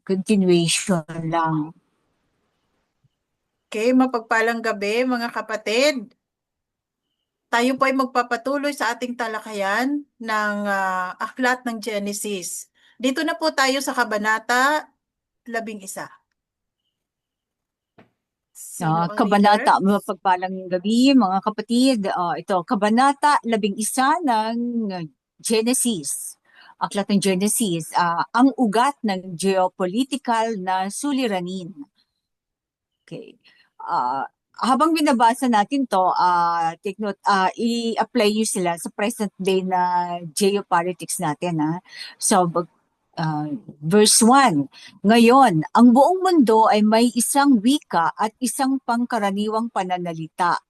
continuation lang. Okay, mapagpalang gabi mga kapatid. Tayo po ay magpapatuloy sa ating talakayan ng Aklat ng Genesis. Dito na po tayo sa Kabanata 11. Sino ang reader? Kabanata, mapagpalang gabi mga kapatid. Ito, Kabanata 11 ng Genesis. Aklat ng Genesis, ang ugat ng geopolitical na suliranin. Okay. Habang binabasa natin to, take note, i-apply nyo sila sa present day na geopolitics natin. So, verse 1, ngayon, ang buong mundo ay may isang wika at isang pangkaraniwang pananalita.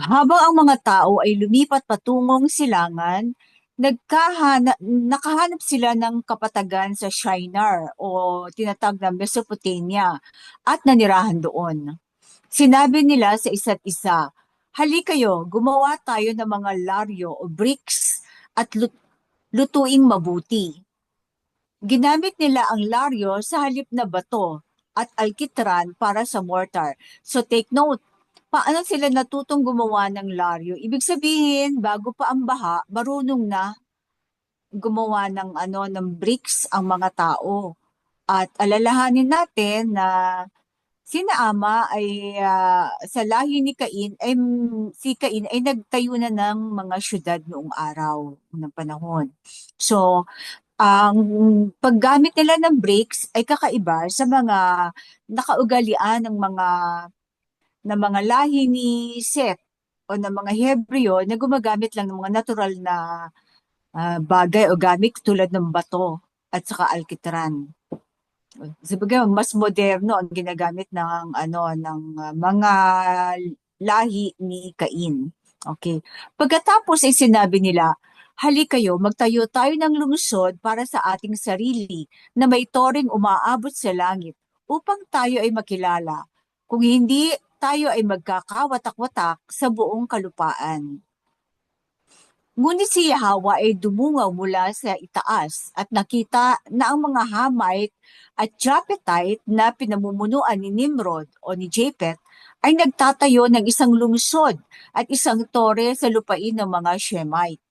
Habang ang mga tao ay lumipat patungong silangan, nakahanap sila ng kapatagan sa Shinar o tinatag na Mesopotamia at nanirahan doon. Sinabi nila sa isa't isa, "Hali kayo, gumawa tayo ng mga laryo o bricks at lutuing mabuti." Ginamit nila ang laryo sa halip na bato at alkitran para sa mortar. So take note, paano sila natutong gumawa ng laryo? Ibig sabihin, bago pa ang baha, marunong na gumawa ng bricks ang mga tao. At alalahanin natin na sina Ama ay sa lahi ni Cain ay si Cain ay nagtayo na ng mga syudad noong araw ng panahon. So, ang paggamit nila ng bricks ay kakaiba sa mga nakaugalian ng mga lahi ni Seth o ng mga Hebreo na gumagamit lang ng mga natural na bagay o gamit tulad ng bato at saka alkitran. Sabagay, mas moderno ang ginagamit ng mga lahi ni Cain. Okay. Pagkatapos ay sinabi nila, "Hali kayo, magtayo tayo ng lungsod para sa ating sarili na may toring umaabot sa langit upang tayo ay makilala. Kung hindi, tayo ay magkakawatak-watak sa buong kalupaan." Ngunit si Yahweh ay dumungaw mula sa itaas at nakita na ang mga Hamite at Japhethite na pinamumunuan ni Nimrod o ni Japheth ay nagtatayo ng isang lungsod at isang tore sa lupain ng mga Shemite.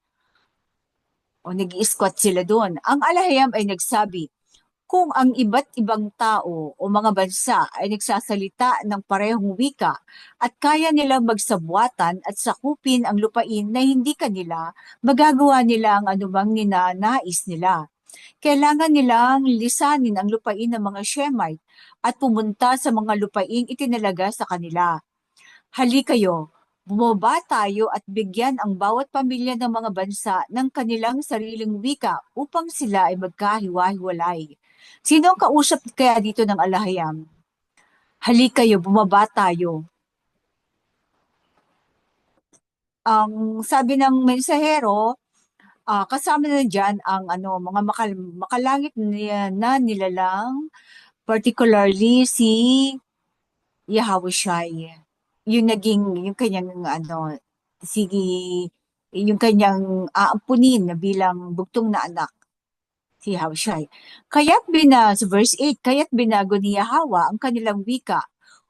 O nag-i-squat sila doon. Ang Alahayam ay nagsabi, kung ang iba't ibang tao o mga bansa ay nagsasalita ng parehong wika at kaya nilang magsabwatan at sakupin ang lupain na hindi kanila, magagawa nila ang anumang ninanais nila. Kailangan nilang lisanin ang lupain ng mga Shemite at pumunta sa mga lupaing itinalaga sa kanila. Hali kayo, bumaba tayo at bigyan ang bawat pamilya ng mga bansa ng kanilang sariling wika upang sila ay magkahiwa-hiwalay. Sino ang kausap kaya dito ng Alahayam? Hali kayo, bumaba tayo. Ang sabi ng mensahero, kasama na dyan ang mga makalangit na nilalang, particularly si Yahushai. Yung kanyang sige, yung kanyang aampunin na bilang bugtong na anak, si Yahushai. Sa verse 8, kaya't binago ni Yahawa ang kanilang wika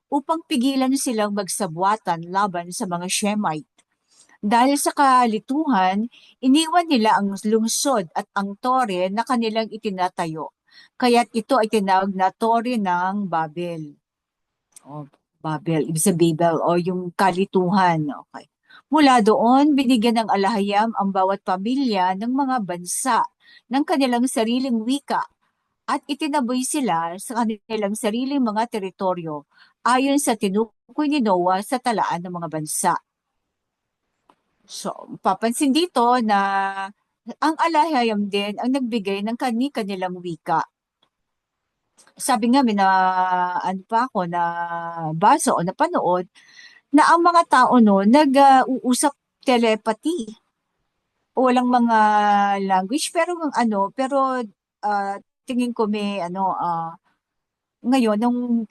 upang pigilan silang magsabwatan laban sa mga Shemite. Dahil sa kalituhan, iniwan nila ang lungsod at ang tore na kanilang itinatayo. Kaya't ito ay tinawag na Tore ng Babel. O Babel, ibig sabihin Babel, o yung kalituhan. Okay. Mula doon, binigyan ng alahayam ang bawat pamilya ng mga bansa ng kanilang sariling wika at itinaboy sila sa kanilang sariling mga teritoryo ayon sa tinukoy ni Noah sa talaan ng mga bansa. So, papansin dito na ang alahayam din ang nagbigay ng kanilang wika. Sabi nga, may na ano pa ako na basa o napanood na ang mga tao no nag-uusap telepathy o walang mga language pero ah, tingin ko may ngayon nung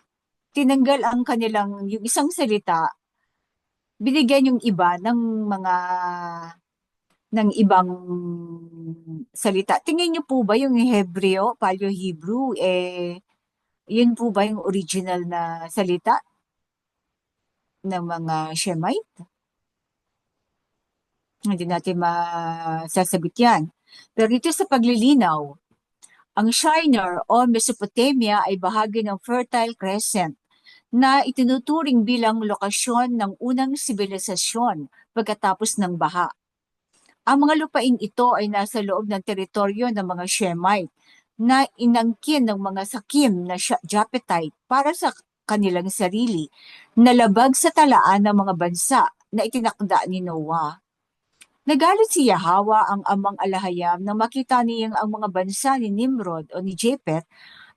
tinanggal ang kanilang yung isang salita, binigyan yung iba ng mga ng ibang salita. Tingin niyo po ba yung Hebreo, Paleo-Hebrew, yun po ba yung original na salita ng mga Shemite? Hindi natin masasabit yan. Pero dito sa paglilinaw, ang Shinar o Mesopotamia ay bahagi ng Fertile Crescent na itinuturing bilang lokasyon ng unang sibilisasyon pagkatapos ng baha. Ang mga lupain ito ay nasa loob ng teritoryo ng mga Shemite na inangkin ng mga sakim na Japhetite para sa kanilang sarili, na labag sa talaan ng mga bansa na itinakda ni Noah. Nagalit si Yahawa ang amang alahayam nang makita niyang ang mga bansa ni Nimrod o ni Japheth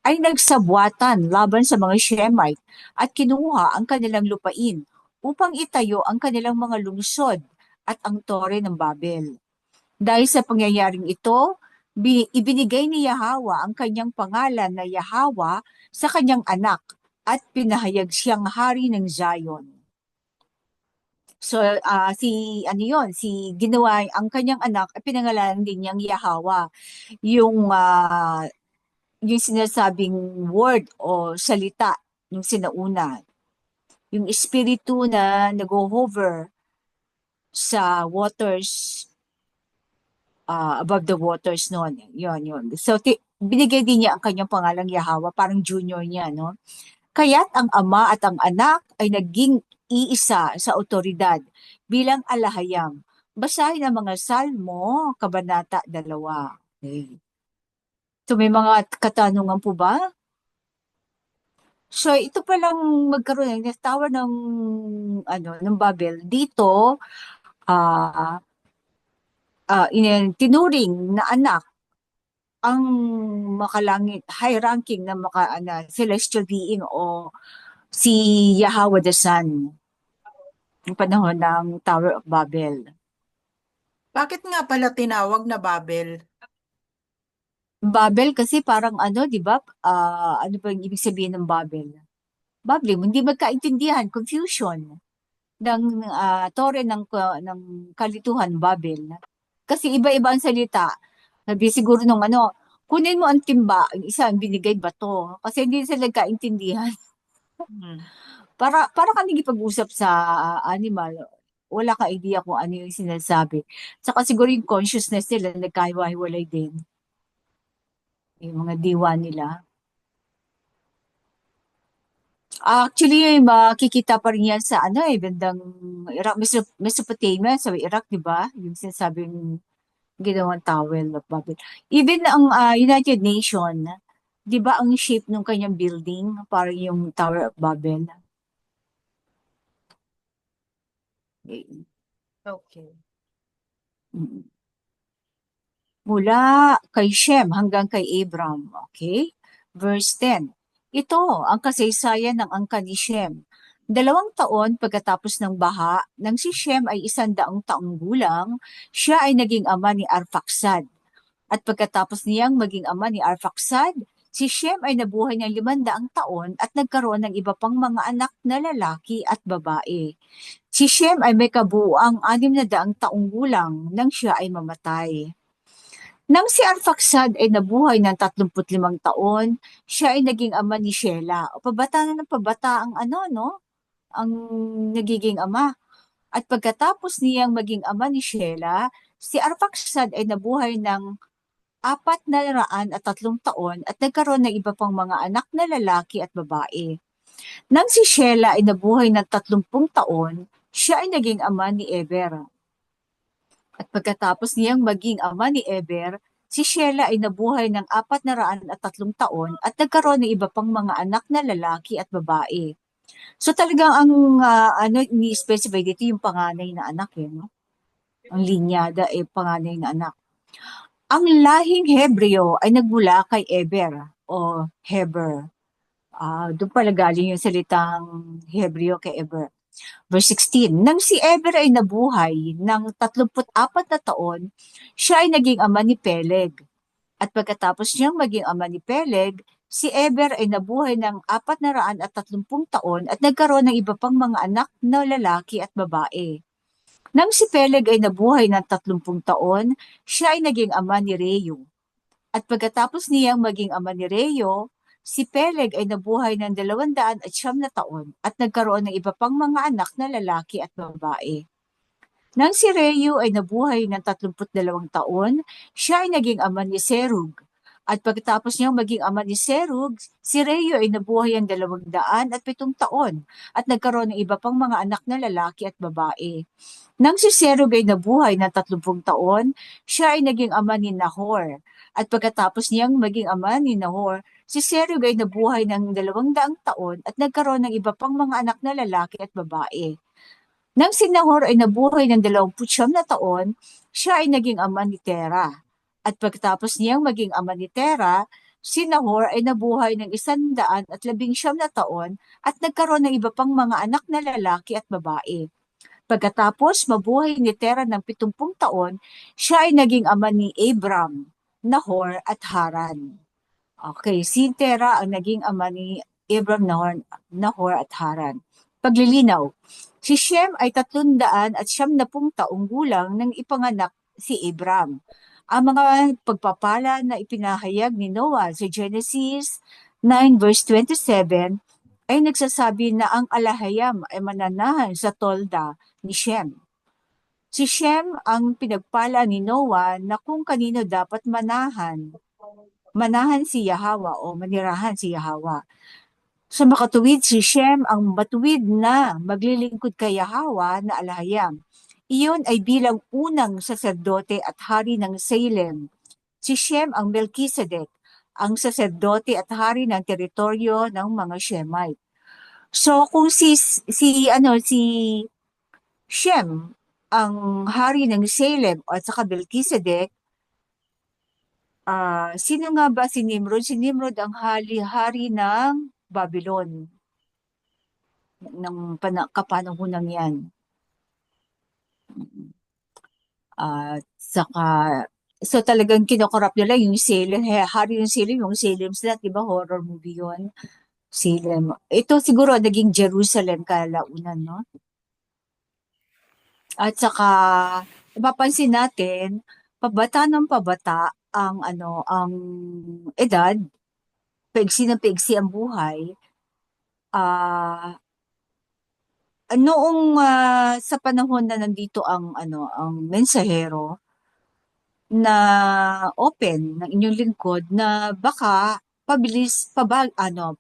ay nagsabwatan laban sa mga Shemite at kinuha ang kanilang lupain upang itayo ang kanilang mga lungsod at ang tore ng Babel. Dahil sa pangyayaring ito, ibinigay ni Yahawa ang kanyang pangalan na Yahawa sa kanyang anak at pinahayag siyang hari ng Zion. So, si ginawa ang kanyang anak at pinangalanan din niyang Yahawa. Yung sinasabing word o salita yung sinauna. Yung espiritu na nag-hover sa waters, above the waters noon. Yun. So, binigay din niya ang kanyang pangalang Yahawa, parang junior niya, no? Kaya't ang ama at ang anak ay naging iisa sa otoridad bilang alahayam. Basahin ang mga Salmo, Kabanata 2. Okay. So, may mga katanungan po ba? So, ito palang magkaroon ng tower ng Babel. Dito, ah tinuring na anak ang makalangit, high ranking na celestial being o si Yahweh the Sun ng panahon ng Tower of Babel. Bakit nga pala tinawag na Babel? Babel kasi parang di ba? Ano ba yung ibig sabihin ng Babel? Babel, hindi magkaintindihan, confusion ng tore ng kalituhan, Babel. Kasi iba-iba ang salita. Sabi siguro nung kunin mo ang timba, ang isa ang binigay bato. Kasi hindi sila nagkaintindihan. Hmm. Para ka nagipag-usap sa animal, wala ka idea kung ano yung sinasabi. Saka siguro yung consciousness nila nagkahiwa-hiwalay din. Yung mga diwa nila. Actually, makikita pa rin yan sa bandang Iraq, Mesopotamia, sa Iraq, di ba? Yung sinasabing ginawang Tower of Babel. Even ang United Nation, di ba ang shape ng kanyang building, parang yung Tower of Babel. Okay. Mm. Mula kay Shem hanggang kay Abram. Okay? Verse 10. Ito ang kasaysayan ng angkan ni Shem. 2 taon pagkatapos ng baha, nang si Shem ay 100 taong gulang, siya ay naging ama ni Arphaxad. At pagkatapos niyang maging ama ni Arphaxad, si Shem ay nabuhay ng 500 taon at nagkaroon ng iba pang mga anak na lalaki at babae. Si Shem ay may kabuuang 600 taong gulang nang siya ay mamatay. Nang si Arphaxad ay nabuhay ng 35 taon, siya ay naging ama ni Shelah. O pabata na ng pabata ang ang nagiging ama. At pagkatapos niyang maging ama ni Shelah, si Arphaxad ay nabuhay ng 430 taon at nagkaroon ng iba pang mga anak na lalaki at babae. Nang si Shelah ay nabuhay ng 30 taon, siya ay naging ama ni Eber. At pagkatapos niyang maging ama ni Eber, si Shelah ay nabuhay ng 430 taon at nagkaroon ng iba pang mga anak na lalaki at babae. So talagang ang ni-specify dito yung panganay na anak no? Ang linyada ay panganay na anak. Ang lahing Hebreo ay nagmula kay Eber o Heber. Doon pala galing yung salitang Hebreo kay Eber. Verse 16, nang si Eber ay nabuhay ng 34 na taon, siya ay naging ama ni Peleg. At pagkatapos niyang maging ama ni Peleg, si Eber ay nabuhay ng 430 taon at nagkaroon ng iba pang mga anak na lalaki at babae. Nang si Peleg ay nabuhay ng 30 taon, siya ay naging ama ni Reu. At pagkatapos niyang maging ama ni Reo, si Peleg ay nabuhay ng 209 taon at nagkaroon ng iba pang mga anak na lalaki at babae. Nang si Reu ay nabuhay ng 32 taon, siya ay naging ama ni Serug. At pagkatapos niyang maging ama ni Serug, si Reu ay nabuhay ng 207 taon at nagkaroon ng iba pang mga anak na lalaki at babae. Nang si Serug ay nabuhay ng 30 taon, siya ay naging ama ni Nahor. At pagkatapos niyang maging ama ni Nahor, si Serug ay nabuhay ng 200 taon at nagkaroon ng iba pang mga anak na lalaki at babae. Nang si Nahor ay nabuhay ng 29 taon, siya ay naging ama ni Tera. At pagkatapos niyang maging ama ni Tera, si Nahor ay nabuhay ng 119 taon at nagkaroon ng iba pang mga anak na lalaki at babae. Pagkatapos mabuhay ni Tera ng 70 taon, siya ay naging ama ni Abram, Nahor at Haran. Okay, si Tera ang naging ama ni Abram, Nahor at Haran. Paglilinaw, si Shem ay 390 taong gulang nang ipanganak si Abram. Ang mga pagpapala na ipinahayag ni Noah sa Genesis 9 verse 27 ay nagsasabi na ang alahayam ay mananahan sa tolda ni Shem. Si Shem ang pinagpala ni Noah na kung kanino dapat manahan. Manahan si Yahweh o manirahan si Yahweh. Sa makatuwid si Shem ang matuwid na maglilingkod kay Yahweh na alahayam. Iyon ay bilang unang saserdote at hari ng Salem. Si Shem ang Melchizedek, ang saserdote at hari ng teritoryo ng mga Shemite. So kung si Shem ang hari ng Salem at saka Melchizedek, sino nga ba si Nimrod? Si Nimrod ang hari ng Babylon ng kapanahunan yan. At saka, so talagang kinokorap nila yung Salem, hari yung Salem, yung Salem sila, di ba horror movie yun? Salem. Ito siguro naging Jerusalem kalaunan, no? At saka, mapapansin natin, pabata ng pabata ang edad, paigsi ng paigsi ang buhay. Noong sa panahon na nandito ang mensahero na open ng inyong lingkod na baka pabilis ang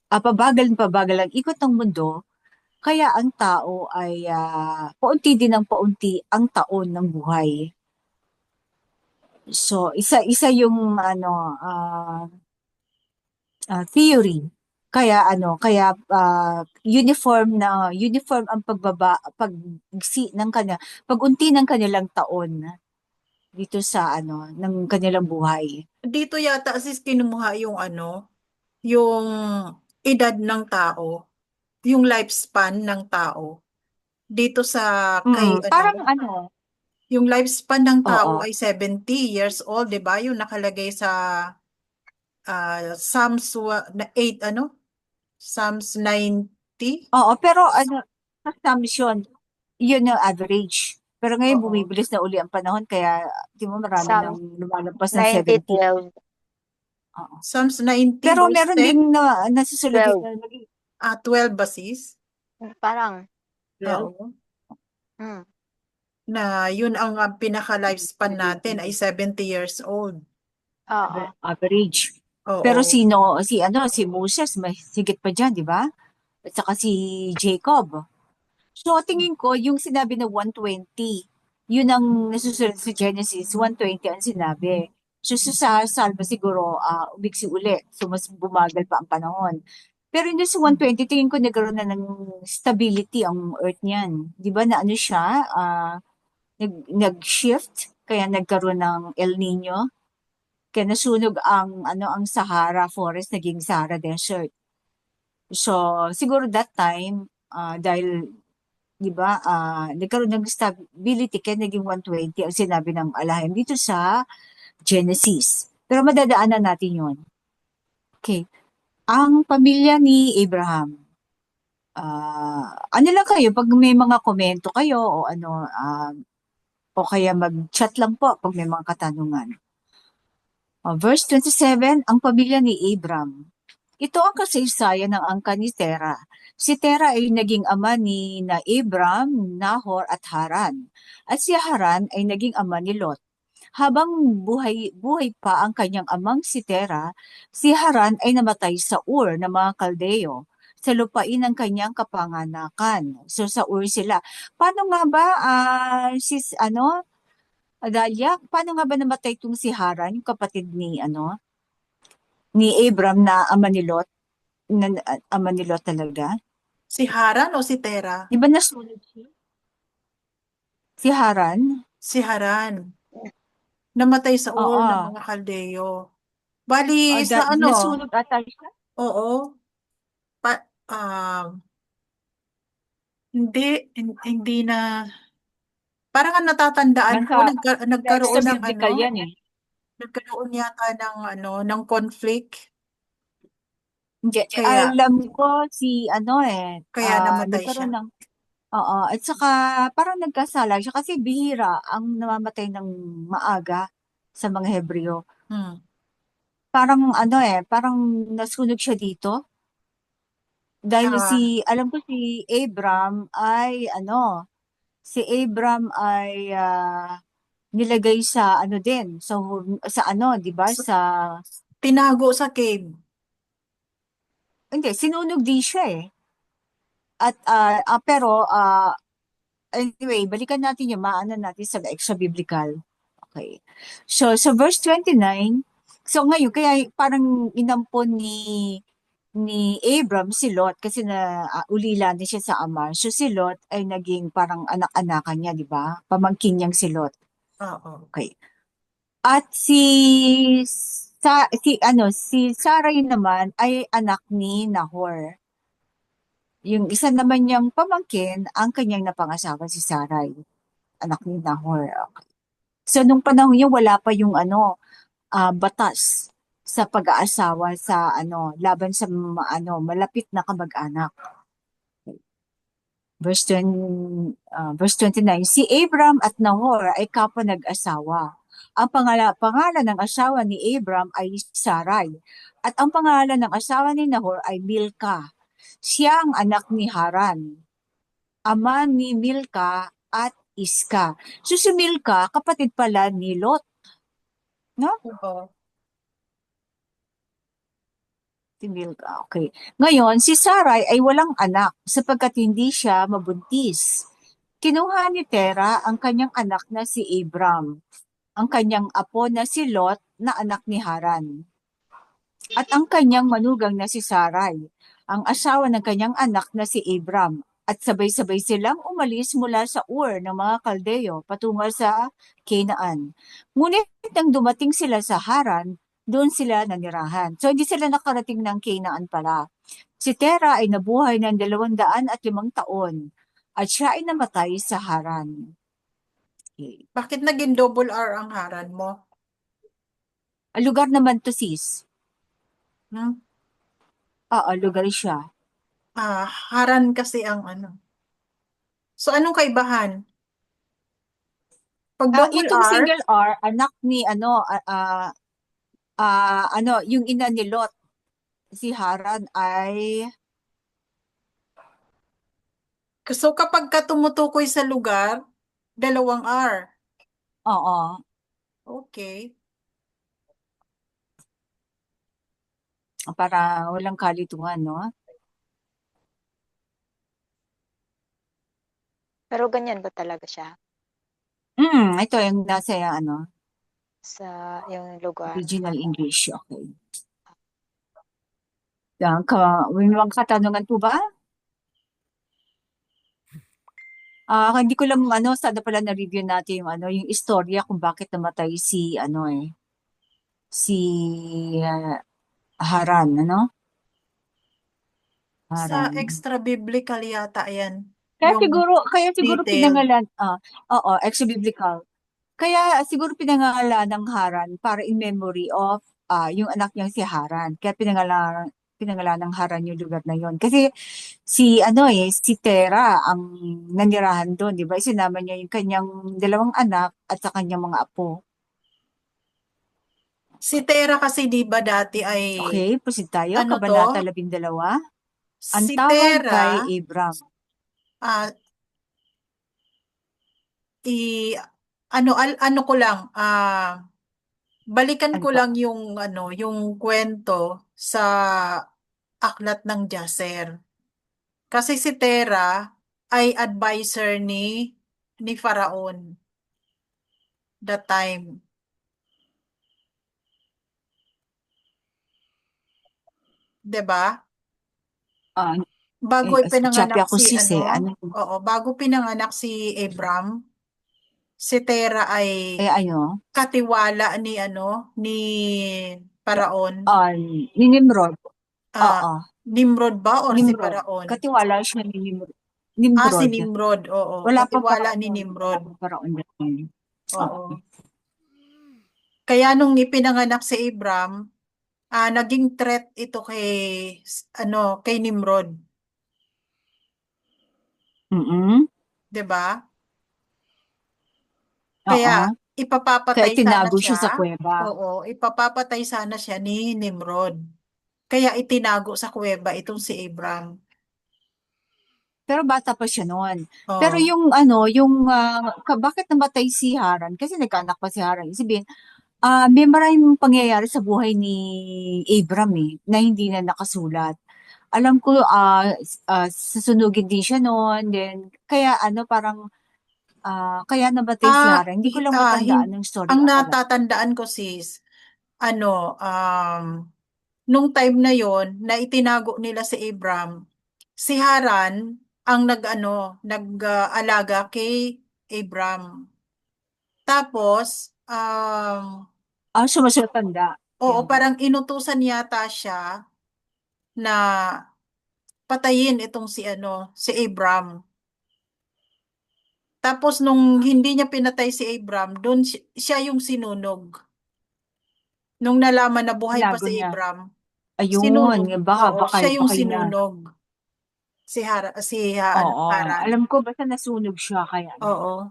pabagal ang ikot ng mundo, kaya ang tao ay paunti din ng paunti ang taon ng buhay. So isa yung theory. Kaya uniform ang pagsi ng pagunti ng kanilang taon dito sa ng kanilang buhay. Dito yata sis kinuha yung edad ng tao, yung lifespan ng tao. Dito sa kay Parang yung lifespan ng tao oo. ay 70 years old, 'di ba? Yung nakalagay sa Psalms 8 Psalms 90. Oo, pero assumption, yun yung average. Pero ngayon Oo. bumibilis na uli ang panahon kaya di mo marami nang Psalms lumalagpas ng 70. 90:12. Oo. Psalms 90 Pero verse meron 10. ding nasusulat 12. dito na naging 12 ba sis? Parang, 12. Oo. mm, Na yun ang pinaka-lifespan natin ay 70 years old. oo. Average. Pero Oo. si Moses, may higit pa dyan, di ba? At saka si Jacob. So, tingin ko, yung sinabi na 120, yun ang nasusunod sa Genesis, 120 ang sinabi. So, sa Salva siguro, umiksi uli. So, mas bumagal pa ang panahon. Pero hindi sa 120, tingin ko nagkaroon na ng stability ang Earth niyan. Di ba na siya, nag-shift, kaya nagkaroon ng El Nino. Kaya nasunog ang Sahara Forest, naging Sahara Desert. So, siguro that time, dahil, di ba, nagkaroon ng stability, kaya naging 120 ang sinabi ng alahim dito sa Genesis. Pero madadaanan natin yon. Okay. Ang pamilya ni Abraham, Ano lang kayo, pag may mga komento kayo o ano, o kaya mag-chat lang po pag may mga katanungan. Verse 27, ang pamilya ni Abram. Ito ang kasaysayan ng angkan ni Tera. Si Tera ay naging ama ni na Abram, Nahor at Haran. At si Haran ay naging ama ni Lot. Habang buhay pa ang kanyang amang si Tera, si Haran ay namatay sa Ur ng mga Kaldeo sa lupain ng kanyang kapanganakan. So sa Ur sila. Paano nga ba Adalia, paano nga ba namatay itong si Haran, yung kapatid ni Abram na ama ni Lot, ama ni Lot talaga? Si Haran o si Tera? Di ba nasunod siya? Si Haran? Si Haran. Namatay sa Ur ng Oo. mga Kaldeo. Bali sa ano? Nasunod ata siya? Oo. Pa, hindi na. Parang ang natatandaan ko, Nasa nagkaroon extra ng biblical yan eh. nagkaroon yata ng conflict. Hindi, Kaya, alam ko kaya namatay siya. nagkaroon ng, oo, at saka parang nagkasala siya kasi bihira ang namamatay ng maaga sa mga Hebreo. Hmm. Parang nasunod siya dito. Dahil Ah, alam ko si Abram ay nilagay sa ano din, sa ano, 'di ba? tinago sa cave. Hindi, sinunog din siya eh. Pero anyway, balikan natin yung maano natin sa extra biblical. Okay. So, sa verse 29, so ngayon, kaya parang inampon ni Abram si Lot kasi ulila din siya sa ama. So si Lot ay naging parang anak-anakan niya, di ba? Pamangkin niyang si Lot. Oo. Okay. At si Sarai naman ay anak ni Nahor. Yung isa naman niyang pamangkin, ang kanyang napangasawa si Sarai, anak ni Nahor. Okay. So nung panahon niya wala pa yung batas sa pag-aasawa sa laban sa malapit na kamag-anak. Verse 29, si Abram at Nahor ay kapwa nag-asawa. Ang pangalan ng asawa ni Abram ay Sarai at ang pangalan ng asawa ni Nahor ay Milka. Siya ang anak ni Haran, ama ni Milka at Iska. So si Milka, kapatid pala ni Lot, no? Oo. Si Milka, okay. Ngayon, si Sarai ay walang anak sapagkat hindi siya mabuntis. Kinuha ni Tera ang kanyang anak na si Abram, ang kanyang apo na si Lot na anak ni Haran, at ang kanyang manugang na si Sarai, ang asawa ng kanyang anak na si Abram. At sabay-sabay silang umalis mula sa Ur ng mga Kaldeo patungo sa Canaan. Ngunit nang dumating sila sa Haran, doon sila nanirahan. So hindi sila nakarating ng Canaan pala. Si Tera ay nabuhay ng 205 taon at siya ay namatay sa Haran. Okay. Bakit naging double R ang Haran mo? Lugar naman to sis. Hmm? Oo, lugar siya. Haran kasi ang ano. So, anong kaibahan? Pag double Itong R, single R, anak ni yung ina ni Lot, si Haran ay, so kapag ka tumutukoy sa lugar, dalawang R. oo, Okay. para walang kalituhan, no? Pero ganyan ba talaga siya Ito yung nasa sa yung lugar? original English, okay. May mga katanungan po ba? Hindi ko lang sana pala na-review natin yung istorya kung bakit namatay si Haran, Sa Haran. extra biblical yata yan. Kaya Yung siguro, kaya siguro detail. pinangalan, oo, extra-biblical. Kaya siguro pinangalan ng Haran para in memory of yung anak niyang si Haran. Kaya pinangalan pinangalan ng Haran yung lugar na yon. Kasi si Tera ang nanirahan doon, di ba? Isinama niya yung kanyang dalawang anak at sa kanyang mga apo. Si Tera kasi di ba dati ay, Okay, proceed tayo. ano to? Kabanata 12. Ang Si tawag Tera, kay Abram. ah, i, ano ko lang, balikan Ano ko po? lang yung kwento sa aklat ng Jaser. Kasi si Tera ay advisor ni Faraon that time. 'Di ba? Ah, Bago Chapi ipinanganak ako si sis eh. Ano? oo, bago pinanganak si Abram, si Tera ay Ano? katiwala ni Faraon. Ah, ni Nimrod. Ah, Oo. Nimrod ba or si Nimrod. Faraon? Katiwala siya ni Nimrod. Si Nimrod. Nimrod, oo. Wala pang Katiwala paraon ni noon. Wala Nimrod. pang paraon noon. Oo. Oo. Kaya nung ipinanganak si Abram, naging threat ito kay Nimrod, Mm-mm. 'di ba? Kaya Oo. Kaya ipapapatay sana tinago siya siya. sa kuweba. Oo, ipapapatay sana siya ni Nimrod. Kaya itinago sa kuweba itong si Abram. Pero bata pa siya noon. Pero Oh. bakit namatay si Haran? Kasi nagkaanak pa si Haran. Sabihin, may maraming pangyayari sa buhay ni Abram na hindi na nakasulat. Alam ko, susunugin din siya noon. Then, kaya kaya namatay si Ah, Haran. Hindi ko hi- lang ah, matandaan hin- ng story ang of pala. natatandaan ko sis, ano, nung time na yon na itinago nila si Abram, si Haran ang nag-alaga kay Abram. Tapos, So mas matanda. oo, Yun. parang inutusan yata siya na patayin itong si Abram. Tapos nung hindi niya pinatay si Abram, doon siya yung sinunog. Nung nalaman na buhay pa Tinago si niya. Abram, Ayun, sinunog. baka, Oo, baka, siya yung baka yun na. sinunog. Oo, Haran. alam ko basta nasunog siya kaya. Oo,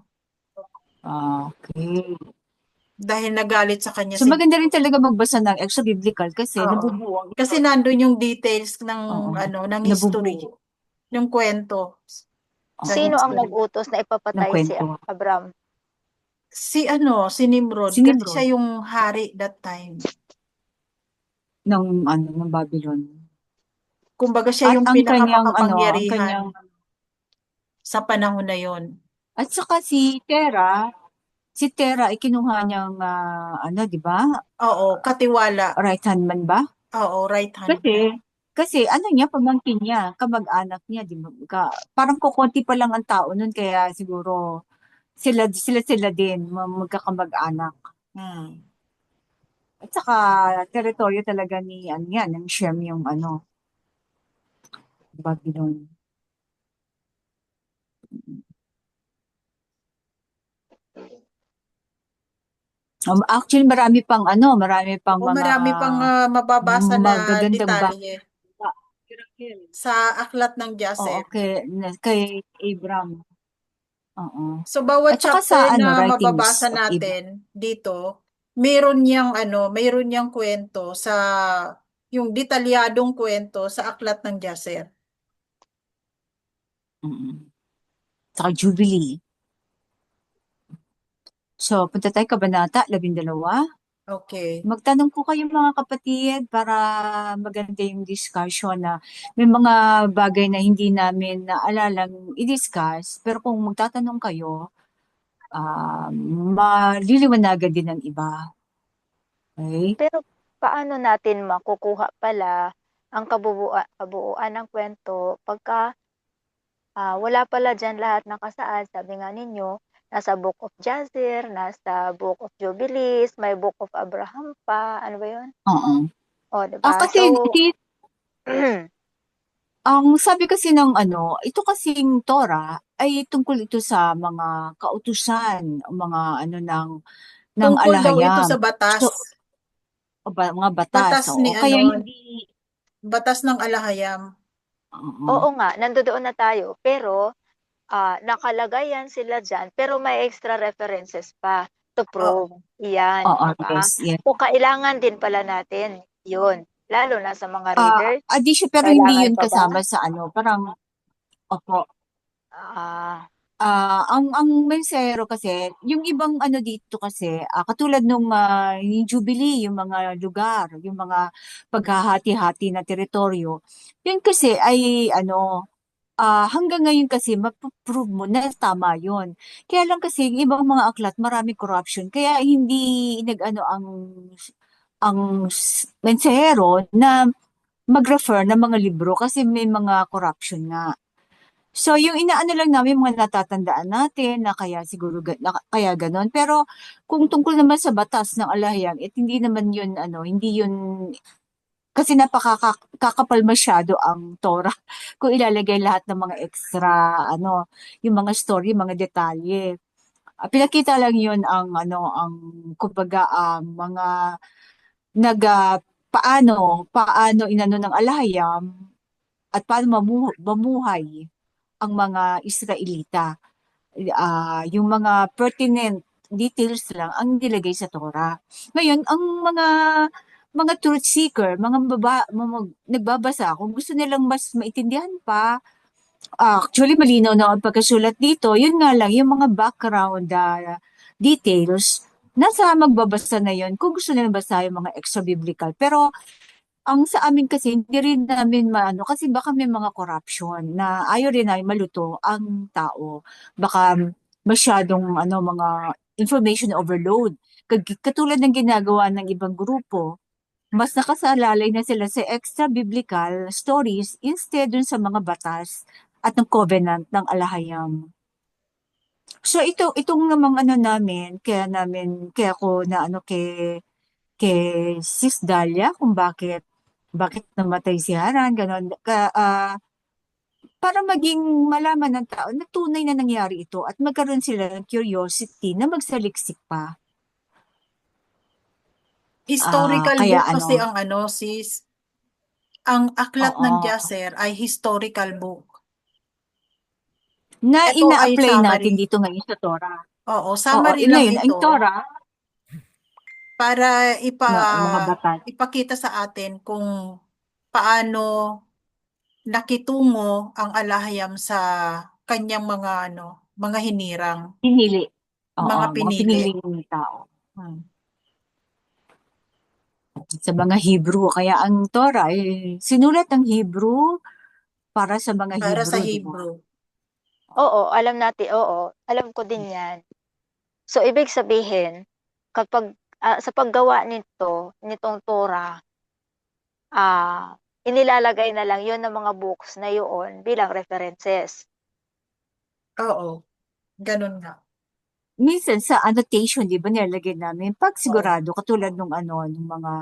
Okay. dahil nagalit sa kanya So maganda rin talaga magbasa ng extra biblical kasi Oo. nabubuo ang Kasi story. nandun yung details ng Oo, ng history, nabubuo. yung kwento sa Oo, Sino ang history. nag-utos na ng ipapatay si kwento. Abram? Si Nimrod Si kasi siya Nimrod yung hari that time. ng Babylon. Kumbaga siya At yung ang ang pinakamakapangyarihan kanyang, sa panahon na yon. at saka si Tera ay kinuha niyang, di ba? Oo, katiwala. Right hand man ba? Oo, right hand Kasi, niya. pamangkin niya, kamag-anak niya, di ba? Parang kukunti pa lang ang tao nun, kaya siguro sila din, magkakamag-anak. Hmm. At saka, teritoryo talaga ng Shem yung Babylon. Actually, marami pang Oo, mga marami pang mababasa na magagandang detalye sa aklat ng Oo, Jaser. kay Abram. Oo. So, bawat At saka sa chapter na writings mababasa of Abram. natin dito, meron niyang kwento yung detalyadong kwento sa aklat ng Jaser. Mm. Saka Jubilee. So, punta tayo Kabanata 12. Okay. Magtanong po kayo mga kapatid para maganda yung discussion na may mga bagay na hindi namin naalalang i-discuss. Pero kung magtatanong kayo, ah, maliliwanagan din ng iba. Okay? Pero paano natin makukuha pala ang kabuuan ng kwento pagka wala pala diyan lahat nakasaad? Sabi nga ninyo, nasa Book of Jasher, nasa Book of Jubilees, may Book of Abraham pa, ano ba 'yun? Oo. Oh, 'di ba? Kasi So, ang sabi kasi ng ito kasing Torah ay tungkol ito sa mga kautusan, o mga ng Tungkol daw ito alahayam. sa batas. So, mga batas. Batas Oo. Kaya hindi Batas ng Alahayam. Oo. Oo nga, nandoon na tayo. Pero, nakalagay yan sila diyan, pero may extra references pa to prove. Oo. Iyan, Oo, di ba? yes, yes. So, kailangan din pala natin yun. Lalo na sa mga readers, Addition, pero hindi kailangan yun pa ba? kasama sa ano, parang, opo. Ah, Ang mensahero kasi, yung ibang ano dito kasi, katulad nung yung Jubilee, yung mga lugar, yung mga paghahati-hati na teritoryo, yun kasi ay ano, hanggang ngayon kasi mapuprove mo na tama yun. Kaya lang kasi yung ibang mga aklat, marami corruption, kaya hindi nag-ano mensahero na mag-refer ng mga libro kasi may mga corruption nga. So, yung inaano lang namin, mga natatandaan natin na kaya siguro kaya ganon. Pero kung tungkol naman sa batas ng alahiyang, hindi naman yun, ano, hindi yun, kasi napakakapal masyado ang Torah kung ilalagay lahat ng mga extra, ano, yung mga story, mga detalye. Pinakita lang yun ang, ano, ang, kumbaga, ang mga nag, paano inano ng alahayam at paano mamuhay ang mga Israelita. Yung mga pertinent details lang ang nilagay sa Torah. Ngayon, ang mga truth seeker, nagbabasa, kung gusto nilang mas maintindihan pa, actually malinaw na ang pagkasulat dito, yun nga lang, yung mga background details, nasa magbabasa na yun kung gusto nilang basa yung mga extra biblical. Pero ang sa amin kasi, hindi rin namin maano, kasi baka may mga corruption na ayaw rin namin maluto ang tao. Baka masyadong ano, mga information overload. Katulad ng ginagawa ng ibang grupo, mas nakasalalay na sila sa extra biblical stories instead dun sa mga batas at ng covenant ng alahayam. So itong namang ano namin, kaya ko na ano kay Sis Dalia kung bakit namatay si Haran, ganon. Para maging malaman ng tao na tunay na nangyari ito at magkaroon sila ng curiosity na magsaliksik pa. Historical Kaya book ano, kasi ang ano, sis. Ang aklat ng oo, Jasher ay historical book. na Ito ay ina-apply natin summary. dito ngayon sa Torah. Oo, Oo, summary lang ngayon, ang ito Torah, para mga batas. ipakita sa atin kung paano nakitungo ang alahayam sa kanyang mga ano, mga hinirang, Pinili. Oo, mga mga pinili. piniling tao. Hmm. Sa mga Hebrew. Kaya ang Torah, sinulat ng Hebrew para sa mga Para sa Hebrew, di ba? Hebrew. oo, alam natin, oo, alam ko din yan. So, ibig sabihin, kapag sa paggawa nitong Torah, inilalagay na lang yon ng mga books na yun bilang references. Oo, ganun nga. Minsan sa annotation, di ba, nilalagay namin pag Oo. sigurado, katulad nung ano, nung mga,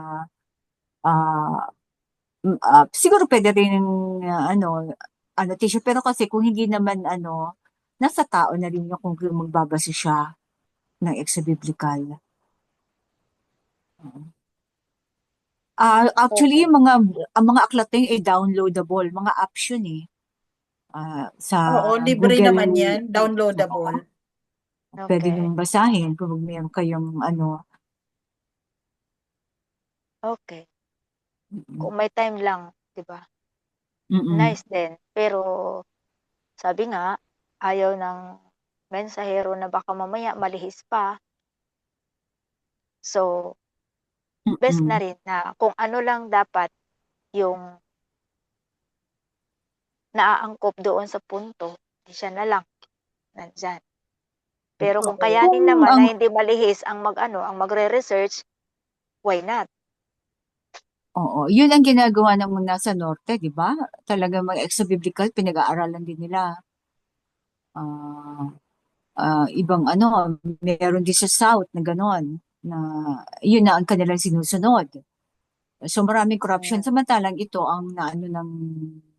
ah, siguro pwede rin ano, annotation, pero kasi kung hindi naman ano, nasa tao na rin yung kung magbabasa siya ng extra-biblical. Actually, Okay. ang mga aklat na yun ay downloadable, mga apps yun eh. Sa Oo, libre Google, naman yan, oo, downloadable. pwede Okay. niyong basahin kung meron kayong ano. Okay. Mm, Kung may time lang, 'di ba? mm, Nice din. Pero sabi nga, ayaw ng mensahero na baka mamaya malihis pa. So, best na mm. rin na kung ano lang dapat yung naaangkop doon sa punto, di siya na lang nandiyan. Pero kung Oo. kayanin Kung naman ang na hindi malihis ang magre-research, why not? Oo, yun ang ginagawa ng mga nasa norte, di ba? Talagang mga extra-biblical, pinag-aaralan din nila. Ah, ibang ano, meron din sa south na gano'n, na yun na ang kanilang sinusunod. So maraming corruption. Hmm, Samantalang ito ang naano ng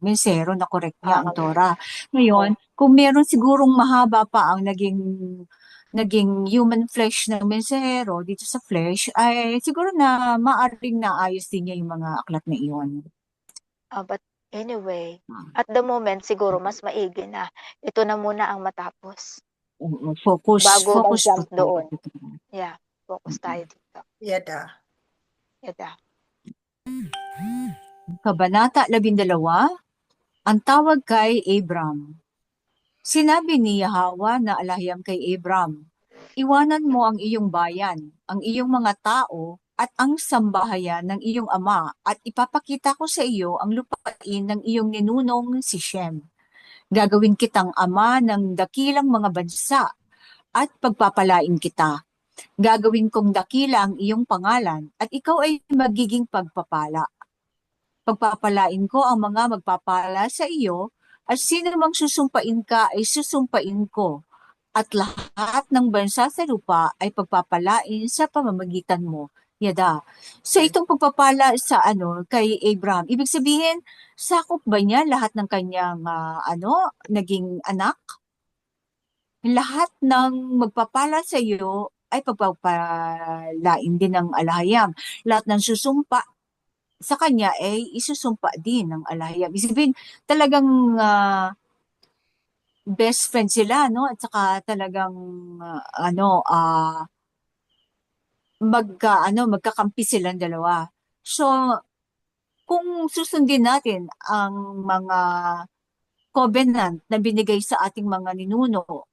mensero na correct niya ang um, Torah. Ngayon, oh, kung meron sigurong mahaba pa ang naging human flesh ng mensahero dito sa flesh, ay siguro na maaring naayos din niya yung mga aklat na iyon. But anyway, at the moment siguro mas maigi na ito na muna ang matapos Oo, focus bago po mag-jump tayo doon. dito. Yeah, focus tayo dito. Yada. Yada. Kabanata 12, ang tawag kay Abram. Sinabi ni Yahweh na alahiyam kay Abram, iwanan mo ang iyong bayan, ang iyong mga tao, at ang sambahayan ng iyong ama, at ipapakita ko sa iyo ang lupain ng iyong ninunong si Shem. Gagawin kitang ama ng dakilang mga bansa, at pagpapalain kita. Gagawin kong dakila ang iyong pangalan, at ikaw ay magiging pagpapala. Pagpapalain ko ang mga magpapala sa iyo, at sino mang susumpain ka ay susumpain ko, at lahat ng bansa sa lupa ay pagpapalain sa pamamagitan mo. Yada. So itong pagpapala sa kay Abraham, ibig sabihin, sakop ba niya lahat ng kanyang naging anak? Lahat ng magpapala sa iyo ay pagpapalain din ng alahayam. Lahat ng susumpa sa kanya ay isusumpa din ng alahayam. Ibig sabihin, talagang best friend sila, no? At saka talagang magkakampi silang dalawa. So, kung susundin natin ang mga covenant na binigay sa ating mga ninuno,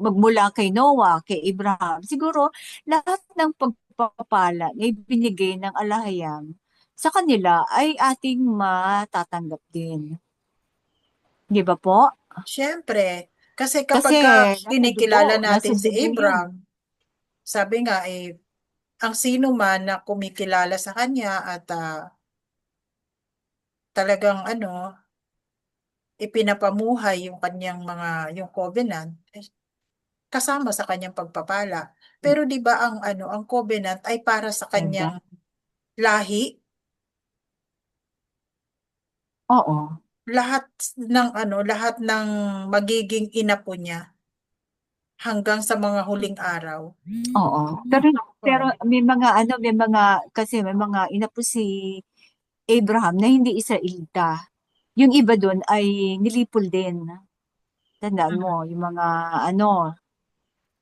magmula kay Noah, kay Abraham, siguro lahat ng pagpapala na ibinigay ng alahayam sa kanila ay ating matatanggap din. Di ba po? Siyempre, kasi Kasi kapag nasa kinikilala dugo, nasa natin si dugo yan. Abraham, sabi nga ang sino man na kumikilala sa kanya at talagang ipinapamuhay yung kanyang yung covenant, kasama sa kanyang pagpapala. Pero 'di ba ang covenant ay para sa Ganda. kanyang lahi, Oo. lahat ng magiging ina po niya hanggang sa mga huling araw. Oo. Pero Oh, may mga ina po si Abraham na hindi Israelita. Yung iba doon ay nilipol din. Tandaan mm. mo, yung mga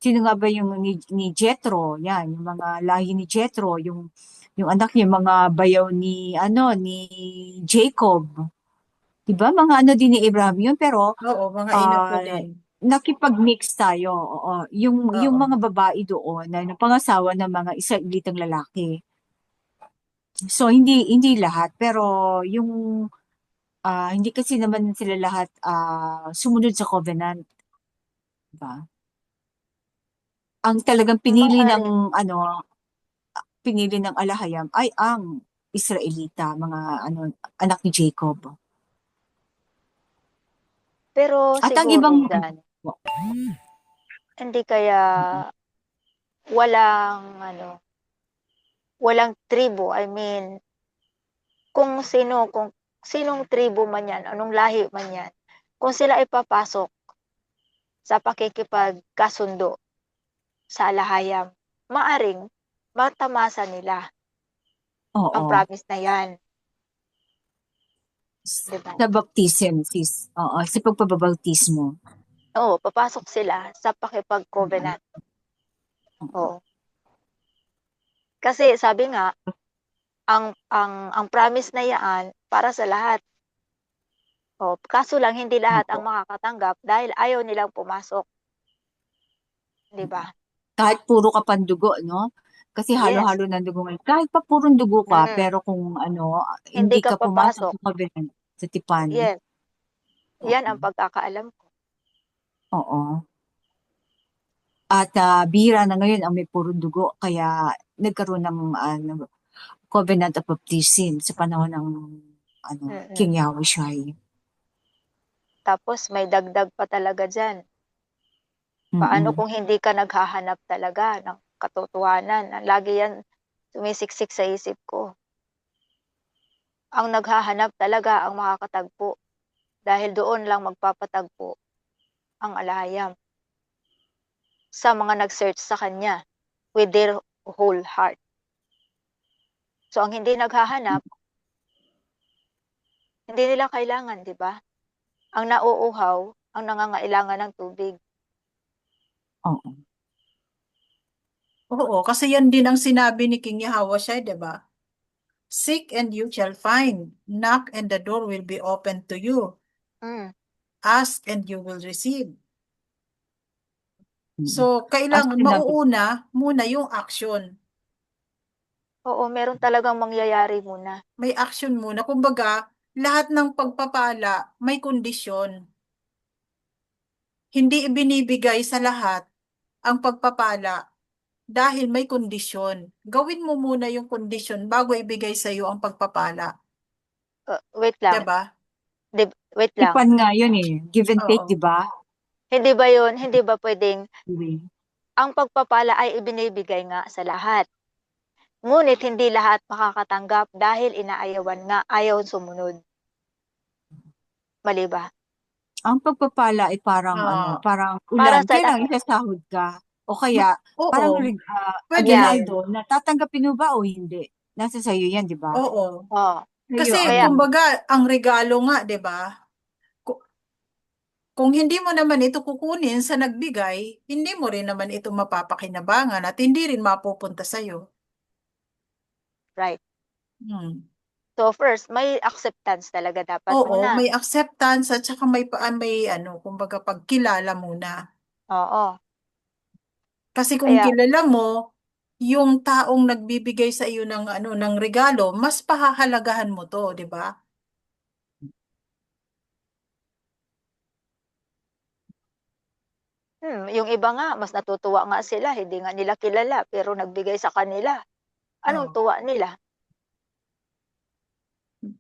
sino nga ba yung ni Jethro, yan, yung mga lahi ni Jethro, yung anak niya, mga bayaw ni Jacob. Diba? Mga din ni Abraham yun, pero Oo, mga ina po ah din. nakipag-mix tayo. Oo. Yung Oo. mga babae doon na pangasawa ng mga Israelitang lalaki. So hindi lahat, pero yung hindi kasi naman sila lahat sumunod sa covenant, diba? Ang talagang Maaari. pinili ng alahayam ay ang Israelita, mga anak ni Jacob. Pero At ang siguro ibang dyan, hindi kaya walang walang tribo. I mean, kung sinong tribo man yan, anong lahi man yan, kung sila ipapasok sa pakikipagkasundo sa alahayam, maaring matamasa nila ang Oo. promise na yan, di ba? Sa baptism, sis. Oo, sa pagpapabautismo. Oo, papasok sila sa pakipag-covenant. Oo. Kasi sabi nga, ang promise na yan para sa lahat. O, kaso lang hindi lahat ang Opo. makakatanggap dahil ayaw nilang pumasok, 'di ba? Kahit puro ka pandugo, no? Kasi Yes. halo-halo ng dugo ngayon. Kahit pa purong dugo ka, Mm. pero kung Hindi hindi ka ka pumasok papasok. sa covenant, sa tipan. Yes. Yan Oo. ang pagkakaalam ko. Oo. At bihira na ngayon ang may purong dugo, kaya nagkaroon ng covenant of baptism sa panahon ng Mm. King Yahushai. Tapos may dagdag pa talaga diyan. Paano Mm-mm. kung hindi ka naghahanap talaga ng katotohanan? Lagi yan sumisiksik sa isip ko. Ang naghahanap talaga ang makakatagpo dahil doon lang magpapatagpo ang alahayam sa mga nag-search sa kanya with their whole heart. So ang hindi naghahanap, Hindi nila kailangan, 'di ba? Ang nauuhaw, ang nangangailangan ng tubig. Oo. Oo, kasi yan din ang sinabi ni King Yahweh, di ba? Seek and you shall find. Knock and the door will be opened to you. Hmm, Ask and you will receive. Mm. So, As kailangan sinabi, mauuna muna yung action. oo, meron talagang mangyayari muna. May action muna. Kumbaga, lahat ng pagpapala may kondisyon. Hindi ibinibigay sa lahat ang pagpapala dahil may kondisyon. Gawin mo muna yung kondisyon bago ibigay sa iyo ang pagpapala. Wait lang, 'Di ba? wait lang. tipan nga yun eh. Give and take, Oo. di ba? Hindi ba puwedeng Anyway. ang pagpapala ay ibinibigay nga sa lahat, ngunit hindi lahat makakatanggap dahil inaayawan nga, ayaw sumunod. Mali ba? Ang pagpapala ay parang Ah, parang Para ulan, sa kailangan isasahod ka. O kaya, oo, parang pwede Yan, rin. aguinaldo, na tatanggapin mo ba o hindi? Nasa sa'yo yan, di ba? Oo. oo, Sa'yo Kasi ang, kaya kumbaga, ang regalo nga, 'di ba? Ku- Kung hindi mo naman ito kukunin sa nagbigay, hindi mo rin naman ito mapapakinabangan at hindi rin mapupunta sa iyo. right. Hmm. So first, may acceptance talaga dapat Oo, muna. may acceptance at saka may ano, kumbaga pagkilala muna. Oo, Kasi kung kaya kilala mo yung taong nagbibigay sa iyo ng ano ng regalo, mas pahahalagahan mo 'to, 'di ba? yung iba nga mas natutuwa nga sila hindi nga nila kilala pero nagbigay sa kanila. Anong Oo. tuwa nila?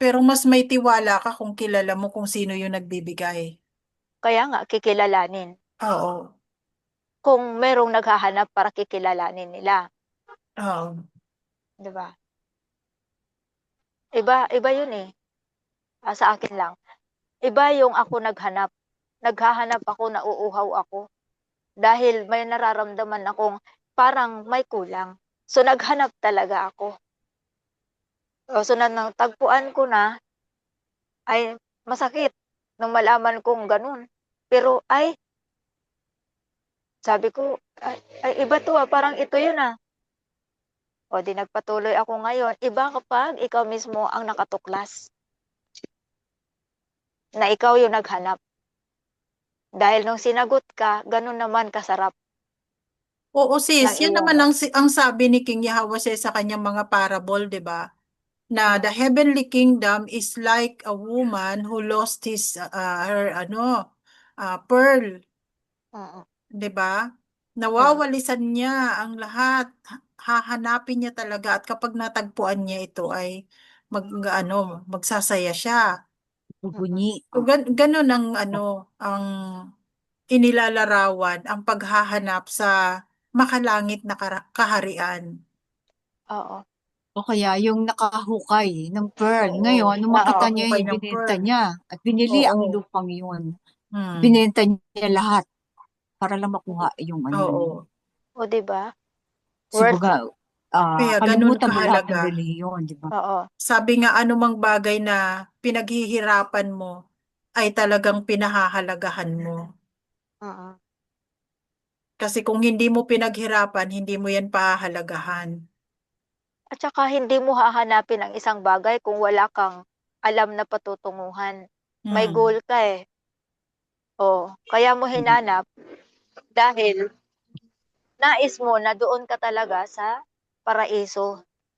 Pero mas may tiwala ka kung kilala mo kung sino yung nagbibigay. Kaya nga kikilalanin. Oo. Kung merong naghahanap para kikilalanin nila, Oo. 'di ba? Iba iba 'yun, eh, sa akin lang. Iba yung ako naghanap. Naghahanap ako, nauuhaw ako dahil may nararamdaman akong parang may kulang. So, naghanap talaga ako. So, na natagpuan ko na ay masakit nung malaman kong gano'n. Pero ay, sabi ko, ay iba 'to, parang ito 'yun, ah. O 'di nagpatuloy ako ngayon. Iba kapag ikaw mismo ang nakatuklas na ikaw yung naghanap. Dahil nung sinagot ka, gano'n naman kasarap Oo, sis, ng yan iyong naman ang sabi ni King Yahweh sa kanyang mga parable, 'di ba? Na the mm, heavenly kingdom is like a woman who lost her ano pearl, mm, 'di ba? mm, Nawawalisan niya ang lahat. Hahanapin niya talaga at kapag natagpuan niya ito ay ano, magsasaya siya. mm. bubunyi. So, ganun ang ano, ang inilalarawan ang paghahanap sa makalangit na kaharian. Oo, O kaya yung nakahukay ng pearl. Oo, Ngayon, nung makita niya nakahukay yung ng binenta pearl. niya at binili ang Oo. lupang yun. Hmm. Binenta niya lahat para lang makuha yung ano na yun. Oo. o 'di ba? Worth Siguro, it. Kaya ganun kalimutan mo lahat ng kahalaga. reliyon, di ba? Oo, Sabi nga anumang bagay na pinaghihirapan mo ay talagang pinahahalagahan mo. mm. Kasi kung hindi mo pinaghirapan, hindi mo yan pahahalagahan. At saka hindi mo hahanapin ang isang bagay kung wala kang alam na patutunguhan. May Hmm. goal ka, eh. Oh, kaya mo hinanap dahil nais mo na doon ka talaga sa paraiso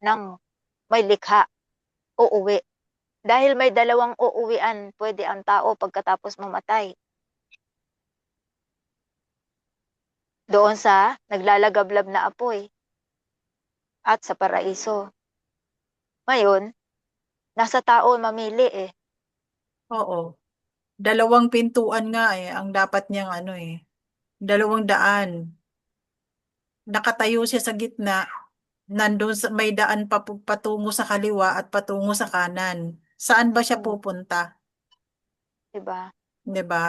ng may likha, uuwi. Dahil may dalawang uuwian puwede ang tao pagkatapos mamatay. Doon sa naglalagablab na apoy at sa paraiso. Ngayon, nasa tao mamili, eh. Oo. Dalawang pintuan nga ang dapat niyang ano 200. Nakatayo siya sa gitna, nandun may daan patungo sa kaliwa at patungo sa kanan. Saan ba siya Mm, pupunta? 'di ba? 'Di ba?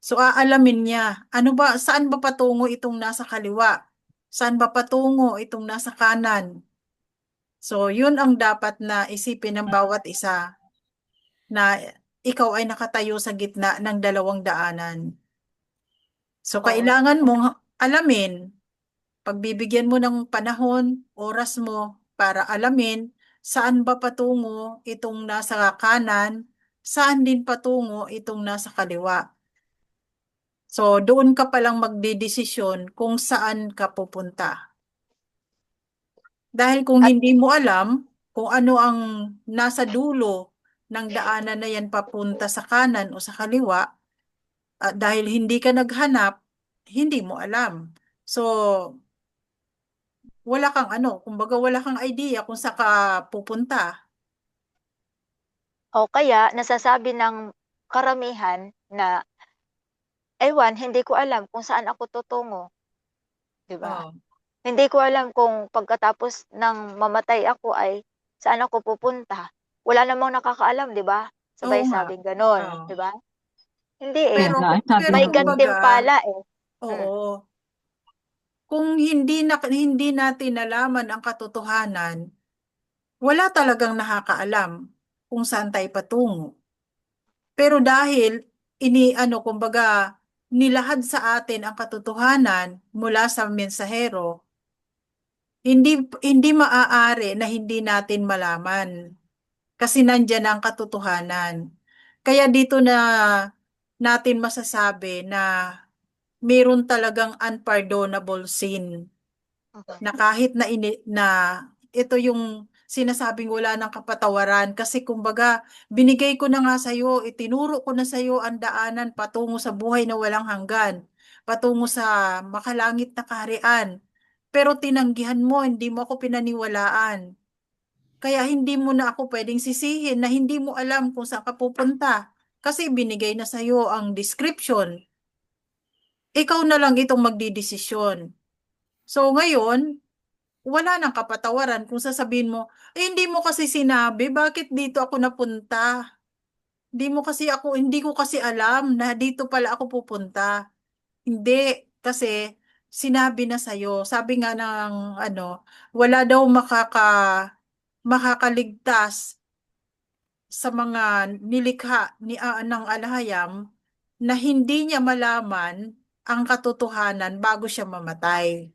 So aalamin niya, ano ba, saan ba patungo itong nasa kaliwa? Saan ba patungo itong nasa kanan? So yun ang dapat na isipin ng bawat isa na ikaw ay nakatayo sa gitna ng dalawang daanan. So, Oo. kailangan mong alamin, pagbibigyan mo ng panahon, oras mo para alamin saan ba patungo itong nasa kanan, saan din patungo itong nasa kaliwa. So, doon ka palang magdedesisyon kung saan ka pupunta. Dahil kung At hindi mo alam kung ano ang nasa dulo ng daanan na yan papunta sa kanan o sa kaliwa, dahil hindi ka naghanap, hindi mo alam. So, wala kang kumbaga wala kang idea kung saan ka pupunta. o kaya nasasabi ng karamihan na, "Ewan, hindi ko alam kung saan ako tutungo." 'Di ba? Oh, Hindi ko alam kung pagkatapos ng mamatay ako ay saan ako pupunta. Wala namang nakakaalam, 'di ba? oo Sabay nga. sabing gano'n, Oh. 'di ba? Hindi, eh, Kaya Pero nga, sabi pero may nga eh. kumbaga, gantimpala, eh. Hmm, oo. Kung hindi natin nalaman ang katotohanan, wala talagang nakakaalam kung saan tayo patungo. Pero dahil kumbaga, nilahad sa atin ang katotohanan mula sa mensahero, hindi hindi maaari na hindi natin malaman kasi nandiyan ang katotohanan. Kaya dito na natin masasabi na mayroon talagang unpardonable sin mhm. na kahit na ito yung sinasabing wala ng kapatawaran kasi kumbaga binigay ko na nga sa'yo, itinuro ko na sa'yo ang daanan patungo sa buhay na walang hanggan, patungo sa makalangit na kaharian. Pero tinanggihan mo, hindi mo ako pinaniwalaan. Kaya hindi mo na ako pwedeng sisihin na hindi mo alam kung saan ka pupunta. Kasi binigay na sa'yo ang description. Ikaw na lang itong magdidesisyon. So ngayon, wala nang kapatawaran kung sasabihin mo, hindi mo kasi sinabi, bakit dito ako napunta? Hindi ko kasi alam na dito pala ako pupunta. Hindi, kasi sinabi na sa'yo. Sabi nga ng wala daw makakaligtas sa mga nilikha ng alahayam na hindi niya malaman ang katotohanan bago siya mamatay.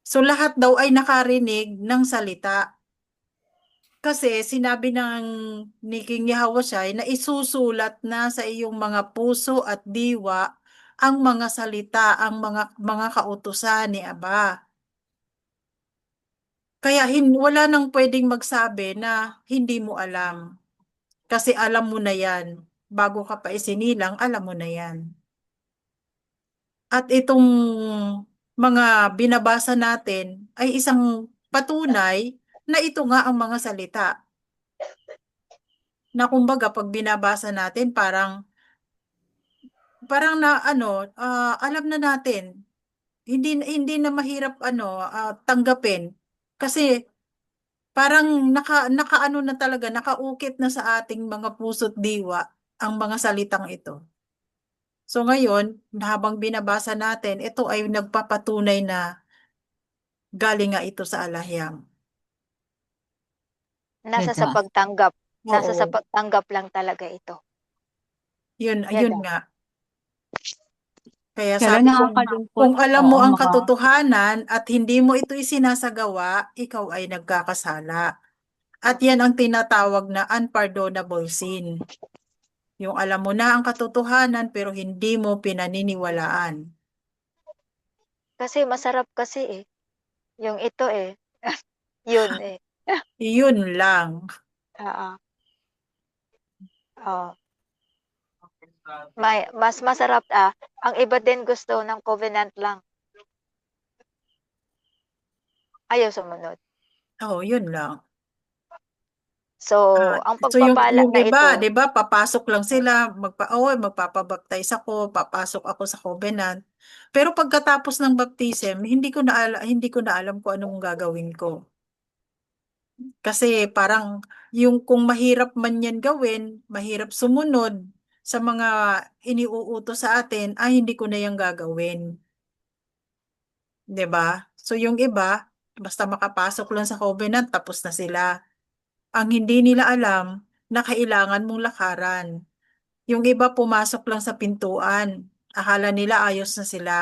So lahat daw ay nakarinig ng salita. Kasi sinabi ni King Yahushua na isusulat na sa iyong mga puso at diwa ang mga salita, ang mga kautusan ni Aba. Kaya wala nang pwedeng magsabi na hindi mo alam. Kasi alam mo na yan. Bago ka pa isinilang, alam mo na yan. At itong mga binabasa natin ay isang patunay na ito nga ang mga salita. Na kumbaga pag binabasa natin parang na alam na natin. Hindi na mahirap tanggapin kasi parang nakaano na talaga, nakaukit na sa ating mga puso't diwa ang mga salitang ito. So ngayon, habang binabasa natin, ito ay nagpapatunay na galing nga ito sa alahyam. Nasa sa Talaga. pagtanggap, nasa sa Oo, pagtanggap lang talaga ito. yun Yan lang. nga. Kaya Pero sabi nakakalungkot, kung alam mo oo, ang katotohanan at hindi mo ito isinasagawa, ikaw ay nagkakasala. At yan ang tinatawag na unpardonable sin. Yung alam mo na ang katotohanan pero hindi mo pinaniniwalaan. Kasi masarap kasi, eh, yung ito, eh, yun, eh. Yun lang. Oo, oo. Mas masarap, ang iba din gusto ng covenant lang, ayaw sumunod. Oh, yun lang. So, Ah, ang so pagpapala yung na iba, ito 'di ba, papasok lang sila, magpapabaptize ako, papasok ako sa covenant. Pero pagkatapos ng baptism, hindi ko na alam kung anong gagawin ko. Kasi parang yung kung mahirap man yan gawin, mahirap sumunod sa mga iniuutos sa atin, hindi ko na yung gagawin. 'Di ba? So yung iba, basta makapasok lang sa covenant, tapos na sila. Ang hindi nila alam, na kailangan mong lakaran. Yung iba pumasok lang sa pintuan. Akala nila ayos na sila.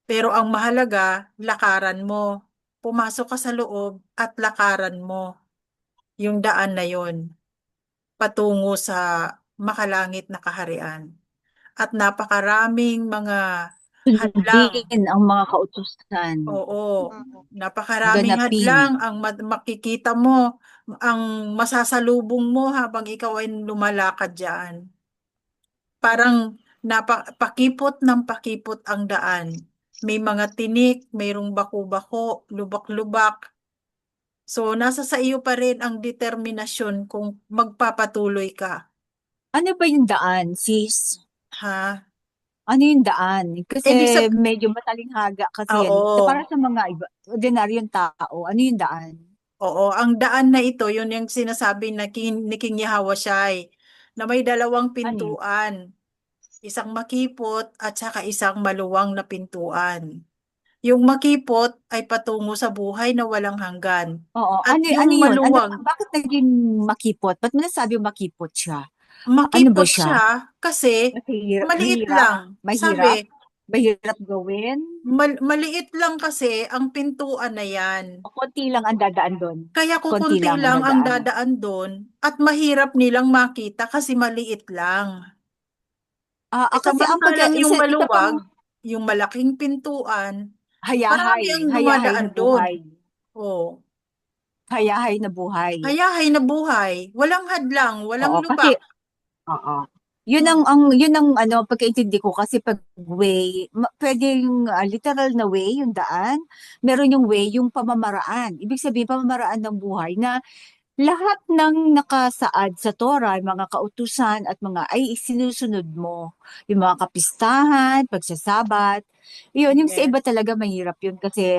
Pero ang mahalaga, lakaran mo. Pumasok ka sa loob at lakaran mo yung daan na yon patungo sa makalangit na kaharian. At napakaraming mga hadlang. Sundin ang mga kautusan. Oo, Mm. napakaraming Ganapin. hadlang ang makikita mo, ang masasalubong mo habang ikaw ay lumalakad diyan. Parang pakipot ng pakipot ang daan. May mga tinik, mayroong bako-bako, lubak-lubak. So, nasa sa iyo pa rin ang determinasyon kung magpapatuloy ka. Ano ba yung daan, sis? Ha? Ano yung daan? Kasi Ibig medyo matalinghaga kasi yan. Para oo. sa mga iba, ordinaryong tao, ano yung daan? Oo, ang daan na ito, yun yung sinasabi na ni King Yahweh na may dalawang Ano yun? pintuan. Isang makipot at saka isang maluwang na pintuan. Yung makipot ay patungo sa buhay na walang hanggan. Oo. At yung Ano yun? maluwag, Bakit naging makipot? Ba't mo nasabi makipot siya? Ano ba makipot siya? siya kasi maliit Mahirap? lang. Sabi, Mahirap? Mahirap gawin? maliit lang kasi ang pintuan na yan. O konti lang ang dadaan doon? Kaya Konti kukunti lang ang lang ang dadaan. dadaan doon at mahirap nilang makita kasi maliit lang. E Kasi ang samantalang yung isa pang maluwag, yung malaking pintuan, marami hayahay, ang hayahay dumadaan na doon. buhay. Oh, Hayahay na buhay. hayahay na buhay, walang hadlang, walang Oo, kasi lubak. oo. Yun Hmm. yun ang ano pagkaintindi ko kasi pag way, pwedeng literal na way yung daan, meron yung way yung pamamaraan. Ibig sabihin pamamaraan ng buhay na lahat ng nakasaad sa Torah, mga kautusan at mga ay sinusunod mo. Yung mga kapistahan, pagsasabat. Yun, yung sa Yes. iba talaga mahirap yun kasi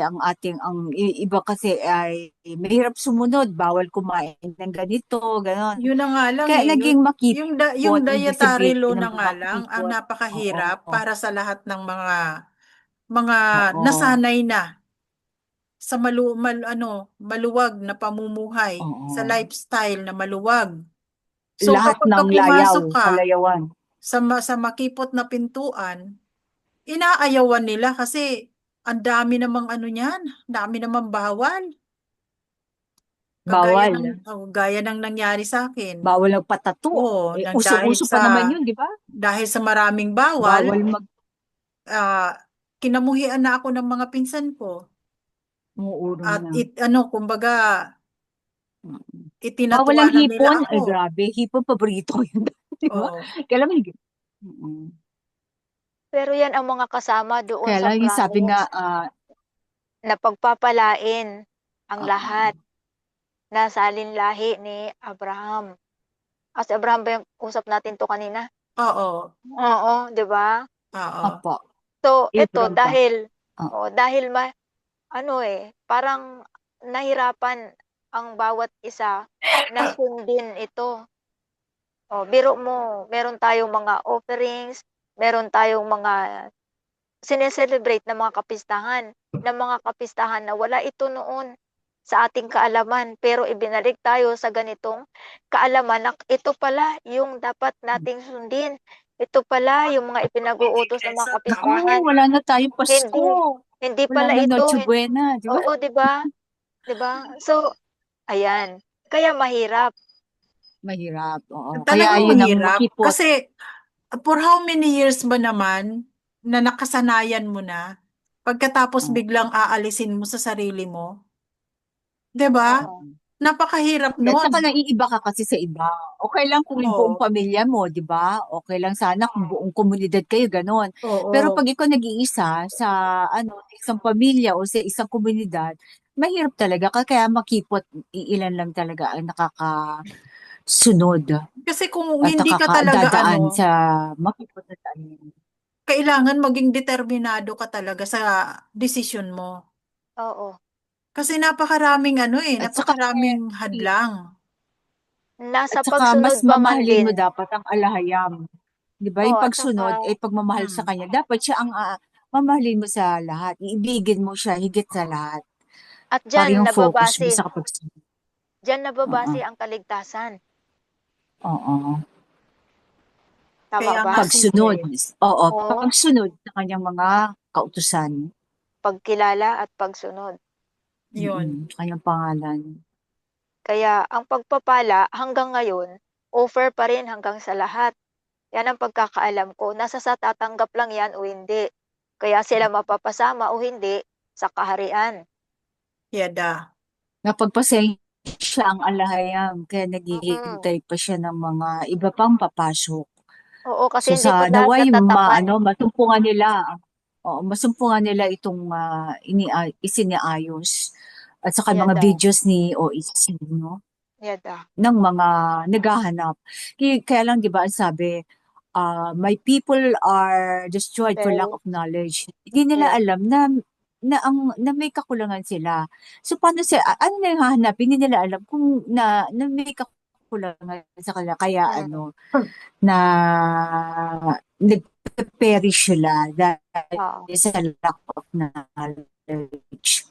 iba kasi ay mahirap sumunod, bawal kumain ng ganito, ganon. Yun na nga lang Kaya eh, naging yung makipot, ibig dietary sabihin law na ng nga lang ang makipot. napakahirap Oo, para sa lahat ng mga oo, nasanay na sa maluwag na pamumuhay, sa oo. lifestyle na maluwag. So Lahat kapag ka ng layaw, pumasok ka kalayawan. sa makipot na pintuan, inaayawan nila kasi ang dami namang ano niyan, dami namang bawal. Bawal. Gaya ng nangyari sa akin. Bawal magpatato. Oo, Uso-uso pa naman yun, di ba? dahil sa maraming bawal, Bawal ah, kinamuhian na ako ng mga pinsan ko. mag-uurong At na. kumbaga, Bawal itinatuwa ang na nila hipon. ako. Ay, grabe. Hipon, paborito ko yun. Di ba? Oo. Kailan mo higit? Mm. Pero yan ang mga kasama doon Kaya sa lang yung sabi nga, promise na pagpapalain ang oo, lahat na salinlahi ni Abraham. Si Abraham ba yung usap natin 'to kanina? Oo. Oo, 'di ba? Oo. opo, So, eto Abram pa. Oo. dahil parang nahirapan ang bawat isa na sundin ito. Biro mo, meron tayong mga offerings, meron tayong mga sine-celebrate na mga kapistahan na wala ito noon sa ating kaalaman. Pero ibinalik tayo sa ganitong kaalaman na ito pala yung dapat nating sundin. Ito pala yung mga ipinag-uutos ng mga Naku, kapistahan. wala na tayong Hindi, Pasko. hindi Wala pala na ito. Noche Buena, di ba? Oo, 'di ba? 'Di ba? So, ayan. Kaya mahirap. Mahirap, oo. Kaya Talagang yun ang mahirap. makipot. Kasi, for how many years ba naman na nakasanayan mo na, pagkatapos Oo. biglang aalisin mo sa sarili mo? 'Di ba? Oo. Napakahirap At nun. saka naiiba ka kasi sa iba. Okay lang kung yung buong Oo. pamilya mo, di ba? Okay lang sana kung buong komunidad kayo, ganon. Pero Oo. pag ikaw nag-iisa sa isang pamilya o sa isang komunidad, mahirap talaga. Kaya makipot, iilan lang talaga ang nakakasunod Kasi kung at hindi ka talaga nakakadadaan sa makipot na daan. kailangan maging determinado ka talaga sa desisyon mo. Oo. Kasi At saka, napakaraming hadlang. Nasa mas pagsunod pa man mamahalin din. mo dapat ang alahayam. Di ba? Yung At saka, pagsunod, pagmamahal sa Hmm. kanya, dapat siya ang mamahalin mo sa lahat. Iibigin mo siya higit sa lahat. at Para yung focus mo sa kapagsunod. diyan Oo. nababase ang kaligtasan. Oo. Tama Kaya ba? nga Pagsunod. sige. Oo, Oo, pagsunod sa kanyang mga kautusan. pagkilala at pagsunod. Yun. Kanyang pangalan. Kaya ang pagpapala hanggang ngayon, offer pa rin hanggang sa lahat. Yan ang pagkakaalam ko. Nasa sa tatanggap lang yan o hindi. Kaya sila mapapasama o hindi sa kaharian. Yada. Napagpasensya ang alahayam, kaya Mm. naghihintay pa siya ng mga iba pang papasok. Oo, kasi So hindi pa sa lahat naway natatakan. masumpungan nila. Oo, masumpungan nila itong isiniayos at saka mga Yada, videos ni OEC, no? yada. Ng mga naghahanap. Kaya lang 'di ba ang sabi, my people are destroyed for lack Very, of knowledge. Hindi nila yes. alam na may kakulangan sila. So paano ano na yung hahanapin? Hindi nila alam kung na may kakulangan sa kanila. Kaya Mm. na nagpe-perish sila Oo. dahil sa lack of knowledge.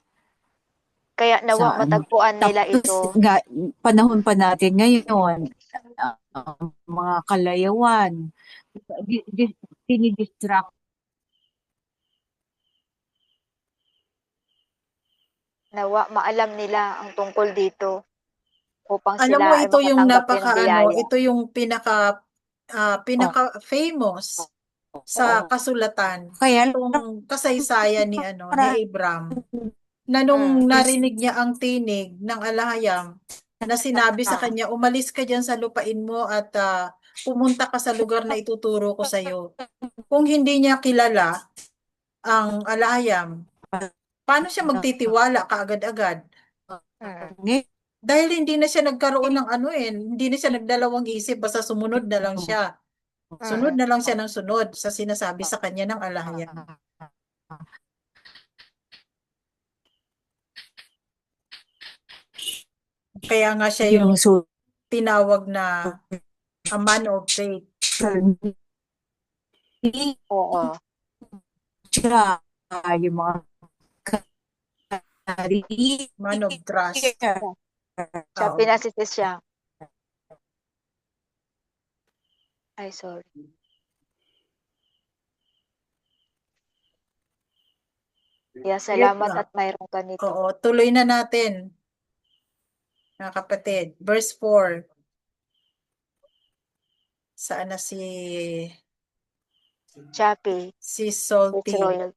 Kaya nawa Sa ano. matagpuan nila Tapos ito. nga, panahon pa natin ngayon, mga kalayawan, dinidistract. Nawa maalam nila ang tungkol dito upang Alam sila mo, ay ito yung makatanggap din ng biyaya. ito yung Oh, pinaka-famous sa oo. kasulatan. Kaya Itong kasaysayan ni para Abraham, na nung Mm. narinig niya ang tinig ng alahayam, na sinabi sa kanya, umalis ka dyan sa lupain mo at pumunta ka sa lugar na ituturo ko sa iyo. Kung hindi niya kilala ang alahayam, paano siya magtitiwala kaagad-agad? Mm. Dahil hindi na siya nagkaroon ng hindi na siya nagdalawang isip, basta sumunod na lang siya. Sunod Mm. na lang siya ng sunod sa sinasabi sa kanya ng alahayam. Kaya nga siya yung yung tinawag na a man of faith. social Oo. media, yung mga career, Man of trust. Siya, Oo. pinasisis siya. Ay, sorry. Kaya salamat Ito. at mayroon ka nito. Oo, tuloy na natin, mga kapatid. Verse 4. Saan na Shopee, si it's Salty? royal.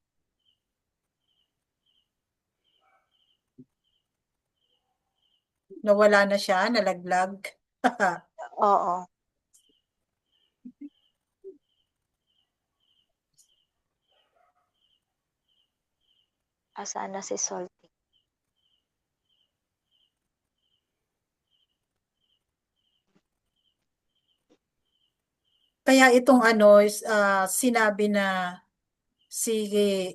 Nawala na siya, nalaglag. Oo. Asaan na si Salty? Kaya itong sinabi na si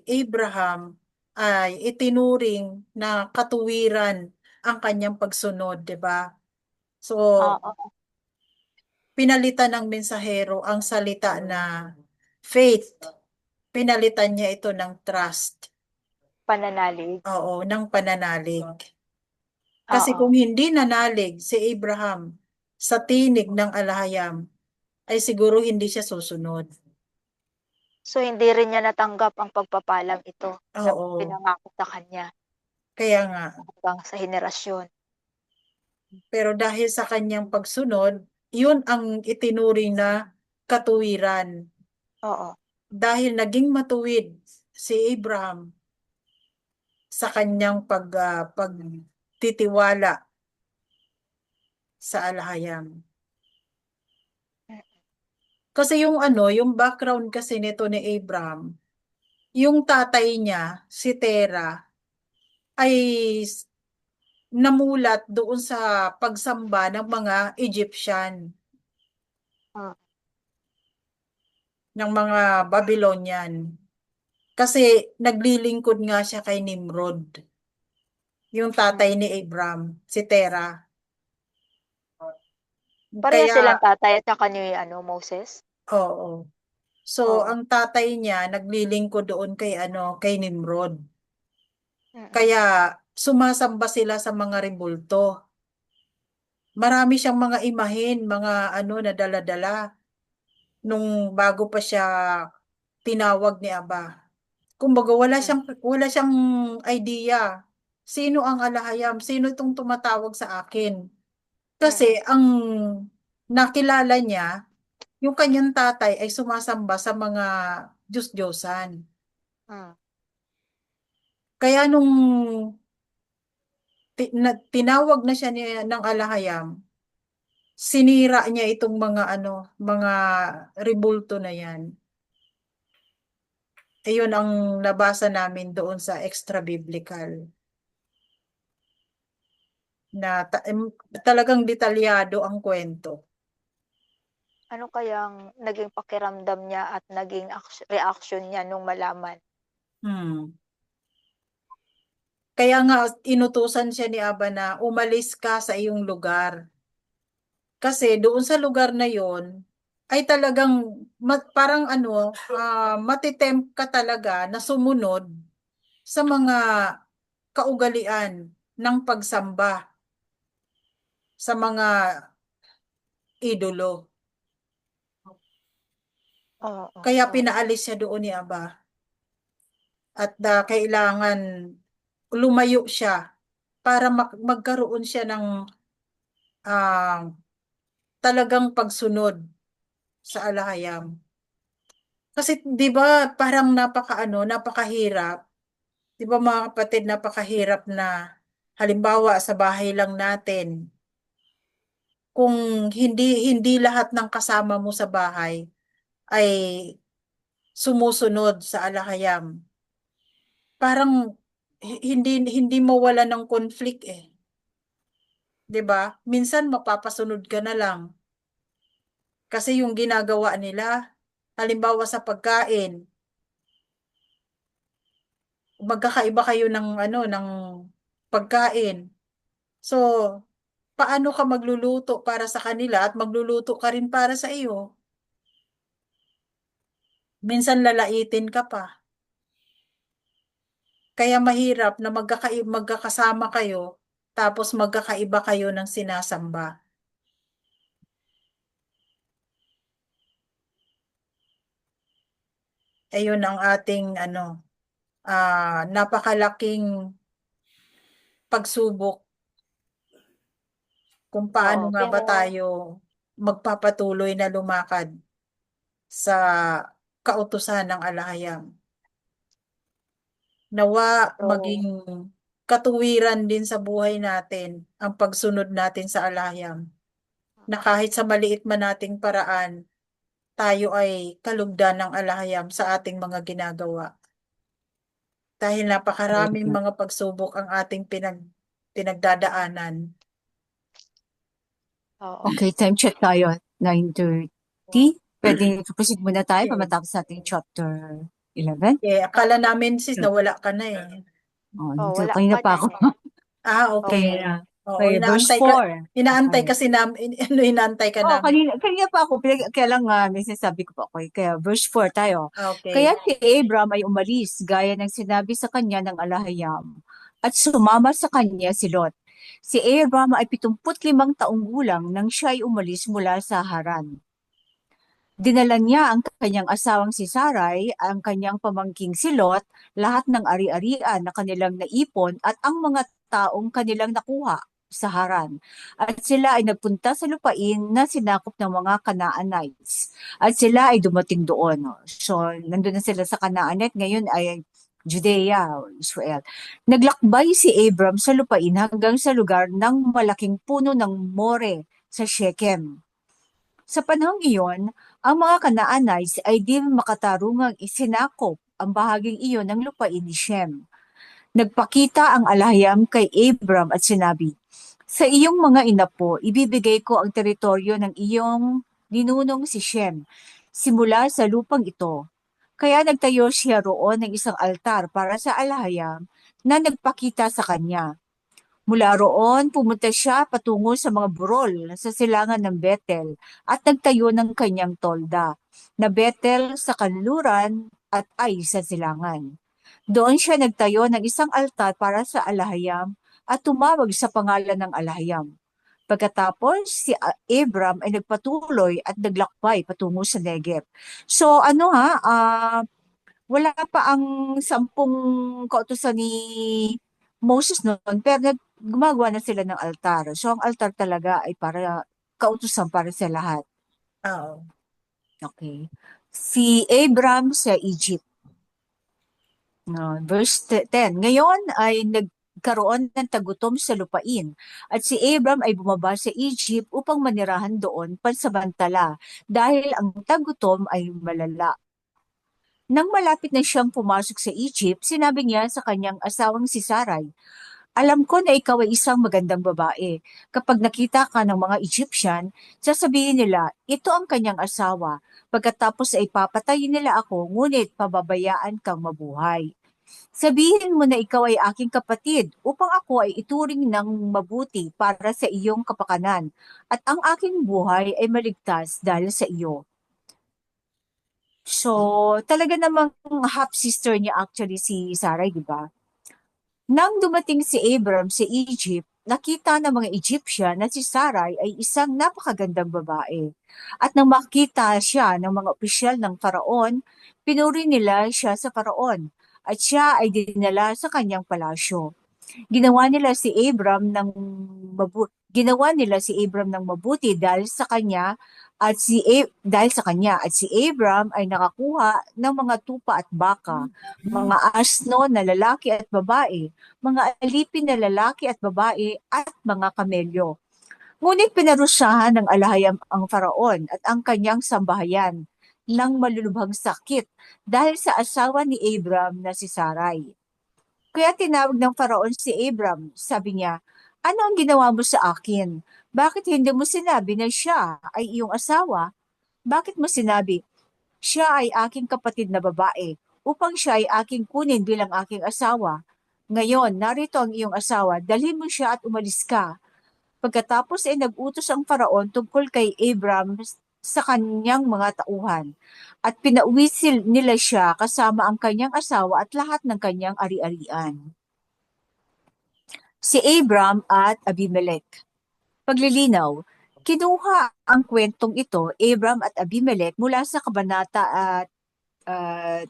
Abraham ay itinuring na katuwiran ang kanyang pagsunod, 'di ba? So, Oo. pinalitan ng mensahero ang salita na faith. Pinalitan niya ito ng trust. Pananalig. Oo, ng pananalig. Kasi Oo. kung hindi nanalig si Abraham sa tinig ng alahayam, ay siguro hindi siya susunod. So, hindi rin niya natanggap ang pagpapalang ito na Oo, pinangako sa kanya kaya nga. hanggang sa henerasyon. Pero dahil sa kanyang pagsunod, yun ang itinuring na katuwiran. Oo. Dahil naging matuwid si Abraham sa kanyang pagtitiwala sa alahayam. Kasi yung background kasi nito ni Abraham, yung tatay niya, si Terah, ay namulat doon sa pagsamba ng mga Egyptian, Mm. ng mga Babylonian. Kasi naglilingkod nga siya kay Nimrod, yung tatay ni Abraham, si Terah. Parehas Kaya, silang tatay at saka ni Moses? oo. So, Oo. ang tatay niya naglilingkod doon kay Nimrod. Mm. Kaya sumasamba sila sa mga rebulto. marami siyang mga imahen, mga ano na dala-dala nung bago pa siya tinawag ni Aba. Kumbaga Mm. wala siyang idea. Sino ang alahayam? Sino itong tumatawag sa akin? Kasi Mm. ang nakilala niya, yung kanyang tatay ay sumasamba sa mga Diyos-Diyosan. Mm. Kaya nung tinawag na siya ng alahayam, sinira niya itong mga ano, mga rebulto na yan. Ayun ang nabasa namin doon sa extra biblical na talagang detalyado ang kwento. Ano kayang naging pakiramdam niya at naging reaksyon niya nung malaman? Hmm. Kaya nga inutusan siya ni Aba na umalis ka sa iyong lugar. Kasi doon sa lugar na yon ay talagang parang ano, matitempt ka talaga na sumunod sa mga kaugalian ng pagsamba sa mga idolo. Oo, Kaya oo. pinaalis siya doon ni Aba at kailangan lumayo siya para magkaroon siya ng ah, talagang pagsunod sa alahayam. Kasi 'di ba parang napakahirap. 'Di ba mga kapatid, napakahirap na halimbawa sa bahay lang natin, kung hindi lahat ng kasama mo sa bahay ay sumusunod sa alahayam. Parang hindi hindi mawala ng conflict eh. 'Di ba? Minsan mapapasunod ka na lang kasi yung ginagawa nila, halimbawa sa pagkain, magkakaiba kayo ng ano ng pagkain. So, paano ka magluluto para sa kanila at magluluto ka rin para sa iyo? Minsan lalaitin ka pa. Kaya mahirap na magkakasama kayo tapos magkakaiba kayo ng sinasamba. Ayun ang ating ano, napakalaking pagsubok kung paano Oo, nga ba tayo magpapatuloy na lumakad sa kautusan ng alahayam. Nawa maging so, katuwiran din sa buhay natin ang pagsunod natin sa alahayam, na kahit sa maliit man nating paraan, tayo ay kalugdan ng alahayam sa ating mga ginagawa. Dahil napakaraming mga pagsubok ang ating pinagdadaanan. oo. Okay, time check tayo. 9:30. Pwede proceed muna tayo para Okay. matapos natin chapter 11. Akala namin sis nawala ka na eh. Oh, Oh, nandito wala kanina pa pa din ako. eh. Okay. Okay. Kaya, Oo, okay, verse 4. inaantay Okay. kasi namin, inaantay ka Oh, namin. kanina pa ako, kaya lang may sinasabi ko pa ako. Kaya verse 4 tayo. Okay. Kaya si Abram ay umalis gaya ng sinabi sa kanya ng alahayam at sumama sa kanya si Lot. Si Abram ay 75 taong gulang nang siya ay umalis mula sa Haran. Dinala niya ang kanyang asawang si Sarai, ang kanyang pamangking si Lot, lahat ng ari-arian na kanilang naipon at ang mga taong kanilang nakuha sa Haran. At sila ay nagpunta sa lupain na sinakop ng mga Canaanites. At sila ay dumating doon. So, nandun na sila sa Canaanet, ngayon ay Judea, Israel. Naglakbay si Abram sa lupain hanggang sa lugar ng malaking puno ng More sa Shechem. Sa panahong iyon, ang mga Canaanites ay di makatarungang isinakop ang bahaging iyon ng lupain ni Shem. Nagpakita ang alahayam kay Abram at sinabi, sa iyong mga inapo, ibibigay ko ang teritoryo ng iyong ninunong si Shem, simula sa lupang ito. Kaya nagtayo siya roon ng isang altar para sa alahayam na nagpakita sa kanya. Mula roon, pumunta siya patungo sa mga burol sa silangan ng Bethel at nagtayo ng kanyang tolda na Bethel sa kanluran at Ai sa silangan. Doon siya nagtayo ng isang altar para sa alahayam at tumawag sa pangalan ng alahayam. Pagkatapos, si Abram ay nagpatuloy at naglakbay patungo sa Negev. So wala pa ang 10 kautusan ni Moses noon, pero gumagawa na sila ng altar. So ang altar talaga ay para kautusan para sa lahat. Oo. Okay. Si Abram sa Egypt. Verse 10. Ngayon ay nagkaroon ng tagutom sa lupain at si Abram ay bumaba sa Egypt upang manirahan doon pansamantala dahil ang tagutom ay malala. Nang malapit na siyang pumasok sa Egypt, sinabi niya sa kanyang asawang si Sarai, "Alam ko na ikaw ay isang magandang babae. Kapag nakita ka ng mga Egyptian, sasabihin nila, ito ang kanyang asawa. Pagkatapos ay papatayin nila ako, ngunit pababayaan kang mabuhay. Sabihin mo na ikaw ay aking kapatid upang ako ay ituring ng mabuti para sa iyong kapakanan at ang aking buhay ay maligtas dahil sa iyo." So, talaga namang half-sister niya actually si Sarai, di ba? Nang dumating si Abram sa Egypt, nakita ng mga Egyptian na si Sarai ay isang napakagandang babae. At nang makita siya ng mga opisyal ng Faraon, pinuri nila siya sa Faraon at siya ay dinala sa kanyang palasyo. Ginawa nila si Abram ng mabuti dahil sa kanya at si Abram ay nakakuha ng mga tupa at baka, mga asno na lalaki at babae, mga alipin na lalaki at babae at mga kamelyo. Ngunit pinarusyahan ng alahayam ang Faraon at ang kanyang sambahayan ng malulubhang sakit dahil sa asawa ni Abram na si Sarai. Kaya tinawag ng Faraon si Abram. Sabi niya, ano ang ginawa mo sa akin? Bakit hindi mo sinabi na siya ay iyong asawa? Bakit mo sinabi, siya ay aking kapatid na babae, upang siya ay aking kunin bilang aking asawa? Ngayon, narito ang iyong asawa, dalhin mo siya at umalis ka. Pagkatapos ay nag-utos ang Faraon tungkol kay Abram sa kanyang mga tauhan at pinauwi nila siya kasama ang kanyang asawa at lahat ng kanyang ari-arian. Si Abram at Abimelech. Paglilinaw, kinuha ang kwentong ito, Abram at Abimelech, mula sa Kabanata 20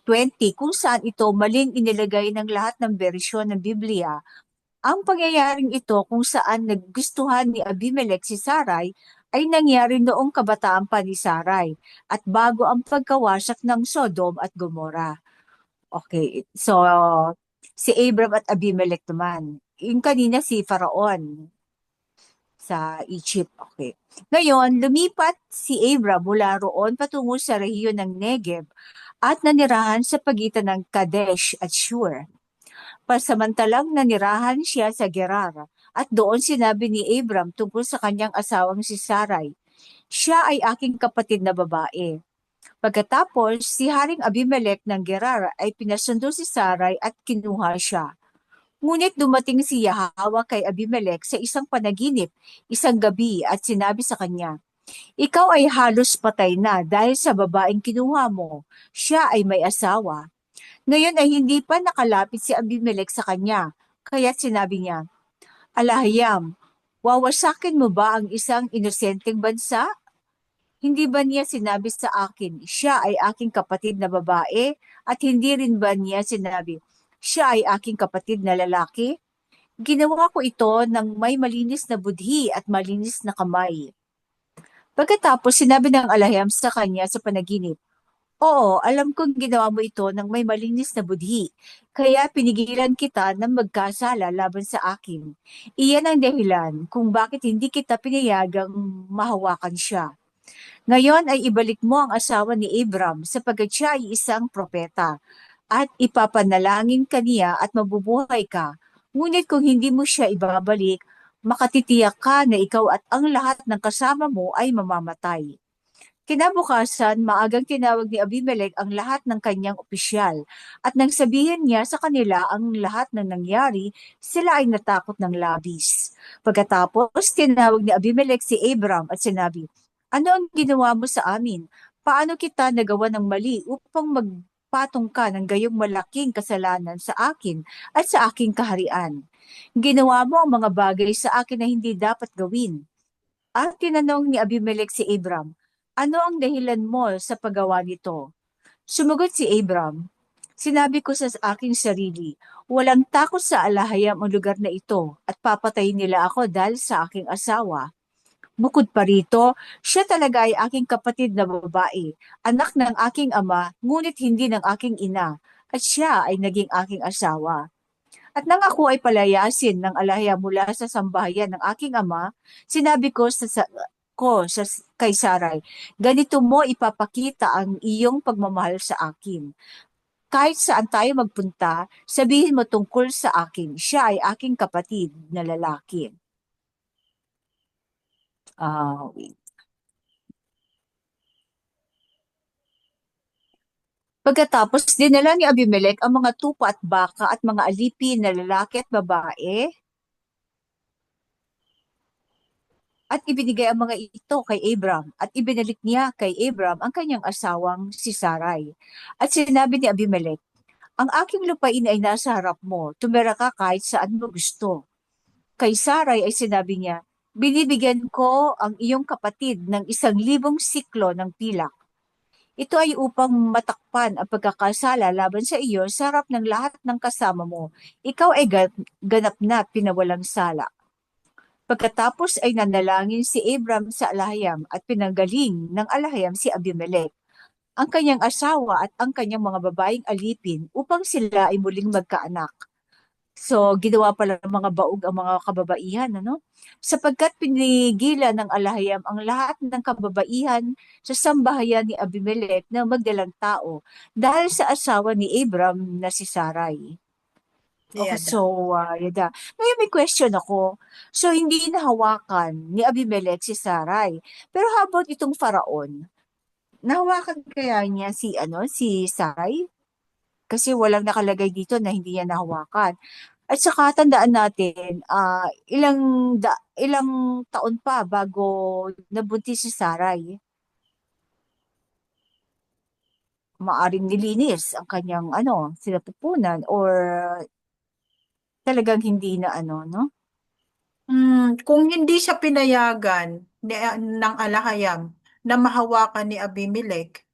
kung saan ito maling inilagay ng lahat ng bersyon ng Biblia. Ang pangyayaring ito kung saan naggustuhan ni Abimelech si Sarai ay nangyari noong kabataan pa ni Sarai at bago ang pagkawasak ng Sodom at Gomorrah. Okay, so si Abram at Abimelech naman. Yung kanina si Faraon sa Egypt. Okay. Ngayon, lumipat si Abram mula roon patungo sa rehiyon ng Negev at nanirahan sa pagitan ng Kadesh at Shur. Pasamantalang nanirahan siya sa Gerar at doon sinabi ni Abram tungkol sa kanyang asawang si Sarai, siya ay aking kapatid na babae. Pagkatapos, si Haring Abimelech ng Gerar ay pinasundo si Sarai at kinuha siya. Ngunit dumating si Yahawa kay Abimelech sa isang panaginip, isang gabi at sinabi sa kanya, ikaw ay halos patay na dahil sa babaeng kinuha mo. Siya ay may asawa. Ngayon ay hindi pa nakalapit si Abimelech sa kanya, kaya't sinabi niya, Alahayam, wawasakin mo ba ang isang inosenteng bansa? Hindi ba niya sinabi sa akin, siya ay aking kapatid na babae, at hindi rin ba niya sinabi, siya ay aking kapatid na lalaki? Ginawa ko ito ng may malinis na budhi at malinis na kamay. Pagkatapos sinabi ng alahayam sa kanya sa panaginip, oo, alam kong ginawa mo ito ng may malinis na budhi, kaya pinigilan kita ng magkasala laban sa akin. Iyan ang dahilan kung bakit hindi kita pinayagang mahawakan siya. Ngayon ay ibalik mo ang asawa ni Abram sapagkat siya ay isang propeta at ipapanalangin ka niya at mabubuhay ka. Ngunit kung hindi mo siya ibabalik, makatitiyak ka na ikaw at ang lahat ng kasama mo ay mamamatay. Kinabukasan, maagang tinawag ni Abimelech ang lahat ng kanyang opisyal at nang sabihin niya sa kanila ang lahat ng nangyari, sila ay natakot ng labis. Pagkatapos, tinawag ni Abimelech si Abram at sinabi, ano ang ginawa mo sa amin? Paano kita nagawa ng mali upang magpatong ka ng gayong malaking kasalanan sa akin at sa aking kaharian? Ginawa mo ang mga bagay sa akin na hindi dapat gawin. At tinanong ni Abimelech si Abram, ano ang dahilan mo sa paggawa nito? Sumagot si Abram, sinabi ko sa aking sarili, walang takot sa alahayam ang lugar na ito at papatayin nila ako dahil sa aking asawa. Bukod pa rito, siya talaga ay aking kapatid na babae, anak ng aking ama, ngunit hindi ng aking ina, at siya ay naging aking asawa. At nang ako ay palayasin ng alahaya mula sa sambahayan ng aking ama, sinabi ko kay Saray, ganito mo ipapakita ang iyong pagmamahal sa akin. Kahit saan tayo magpunta, sabihin mo tungkol sa akin, siya ay aking kapatid na lalaki. Wait. Pagkatapos, dinala ni Abimelech ang mga tupa at baka at mga alipin na lalaki at babae at ibinigay ang mga ito kay Abram at ibinalik niya kay Abram ang kanyang asawang si Sarai. At sinabi ni Abimelech, ang aking lupain ay nasa harap mo, tumira ka kahit saan mo gusto. Kay Sarai ay sinabi niya, binibigyan ko ang iyong kapatid ng 1,000 siklo ng pilak. Ito ay upang matakpan ang pagkakasala laban sa iyo sa harap ng lahat ng kasama mo. Ikaw ay ganap na pinawalang sala. Pagkatapos ay nanalangin si Abram sa Alahayam at pinanggaling ng Alahayam si Abimelech, ang kanyang asawa at ang kanyang mga babaeng alipin upang sila ay muling magkaanak. So, ginawa pala ng mga baog ang mga kababaihan, ano? Sapagkat pinigilan ng Alahayam ang lahat ng kababaihan sa sambahayan ni Abimelech na magdalang tao dahil sa asawa ni Abram na si Sarai. Okay, Yada. so, yada. Ngayon may question ako. So, hindi nahawakan ni Abimelech si Sarai. Pero how about itong Faraon? Nahawakan kaya niya si Sarai? Kasi walang nakalagay dito na hindi niya nahawakan. At saka tandaan natin, ilang taon pa bago nabuntis si Sarai, maaring nilinis ang kanyang sinapupunan or talagang hindi na no? Kung hindi siya pinayagan ng Alahayam na mahawakan ni Abimelech,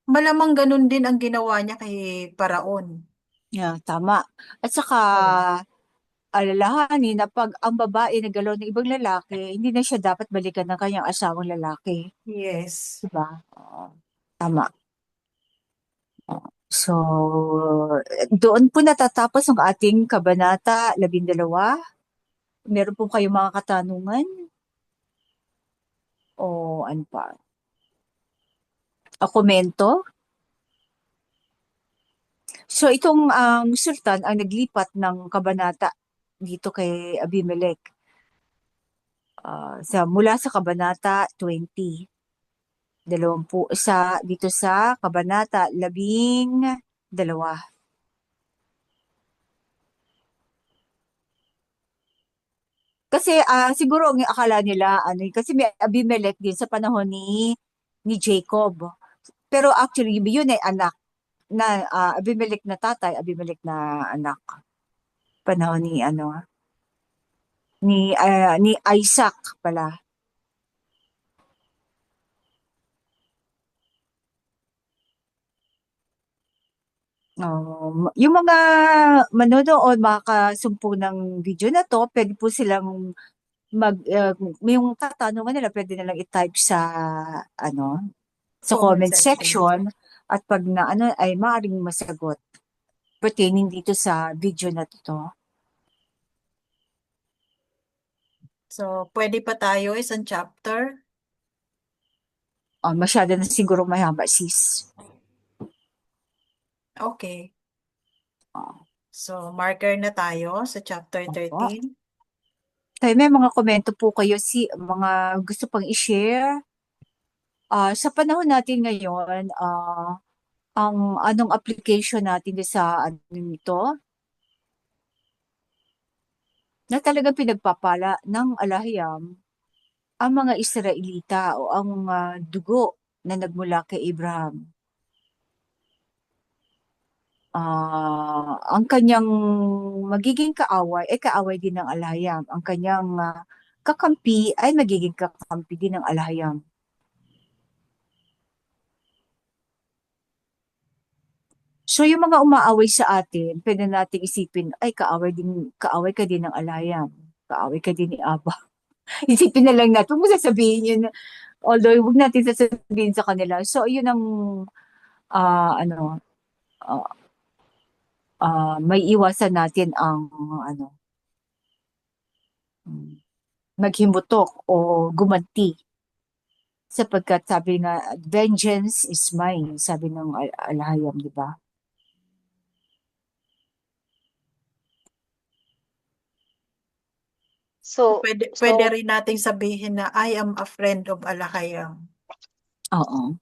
malamang ganun din ang ginawa niya kay Paraon. Yeah, tama. At saka Oh, alalahanin na pag ang babae nagalaw ng ibang lalaki, hindi na siya dapat balikan ng kanyang asawang lalaki. yes. Diba? Oo, tama. So, doon po natatapos ang ating Kabanata 12. Meron po kayong mga katanungan? O ano pa? O komento? So, itong sultan ang naglipat ng kabanata dito kay Abimelech mula sa Kabanata 20. Dito sa Kabanata 12. Kasi siguro ang akala nila kasi may Abimelech din sa panahon ni Jacob. Pero actually yun ay anak na Abimelech na tatay, Abimelech na anak. Panahon ni Isaac pala. Yung mga manonood, makakasumpo ng video na to, pwede po silang yung katanungan nila, pwede nilang i-type ano, sa Comment comment section. section at pag na ay maaaring masagot pertaining dito sa video na to. So, pwede pa tayo isang chapter? Masyado na siguro mahaba, sis. Okay. Ah, So, marker na tayo sa chapter Opo. 13. Tayo may mga komento po kayo, mga gusto pang i-share. Sa panahon natin ngayon, ang anong application natin sa ito na talagang pinagpapala ng alahiyam ang mga Israelita o ang dugo na nagmula kay Abraham. Ang kanyang magiging kaaway, kaaway din ng alahiyam. Ang kanyang kakampi ay magiging kakampi din ng alahayam. So yung mga umaaway sa atin, pwede nating isipin, ay kaaway ka din ng alayam. Kaaway ka din ni Aba. Isipin na lang natin, huwag mo sasabihin yun. Although, huwag natin sasabihin sa kanila. So, yun ang, ano, ah, may iwasan natin ang, ano, maghimutok o gumanti. Sapagkat sabi nga, vengeance is mine, sabi ng alahayam, di ba? So, Pwede rin nating sabihin na I am a friend of Alakayam. Oo.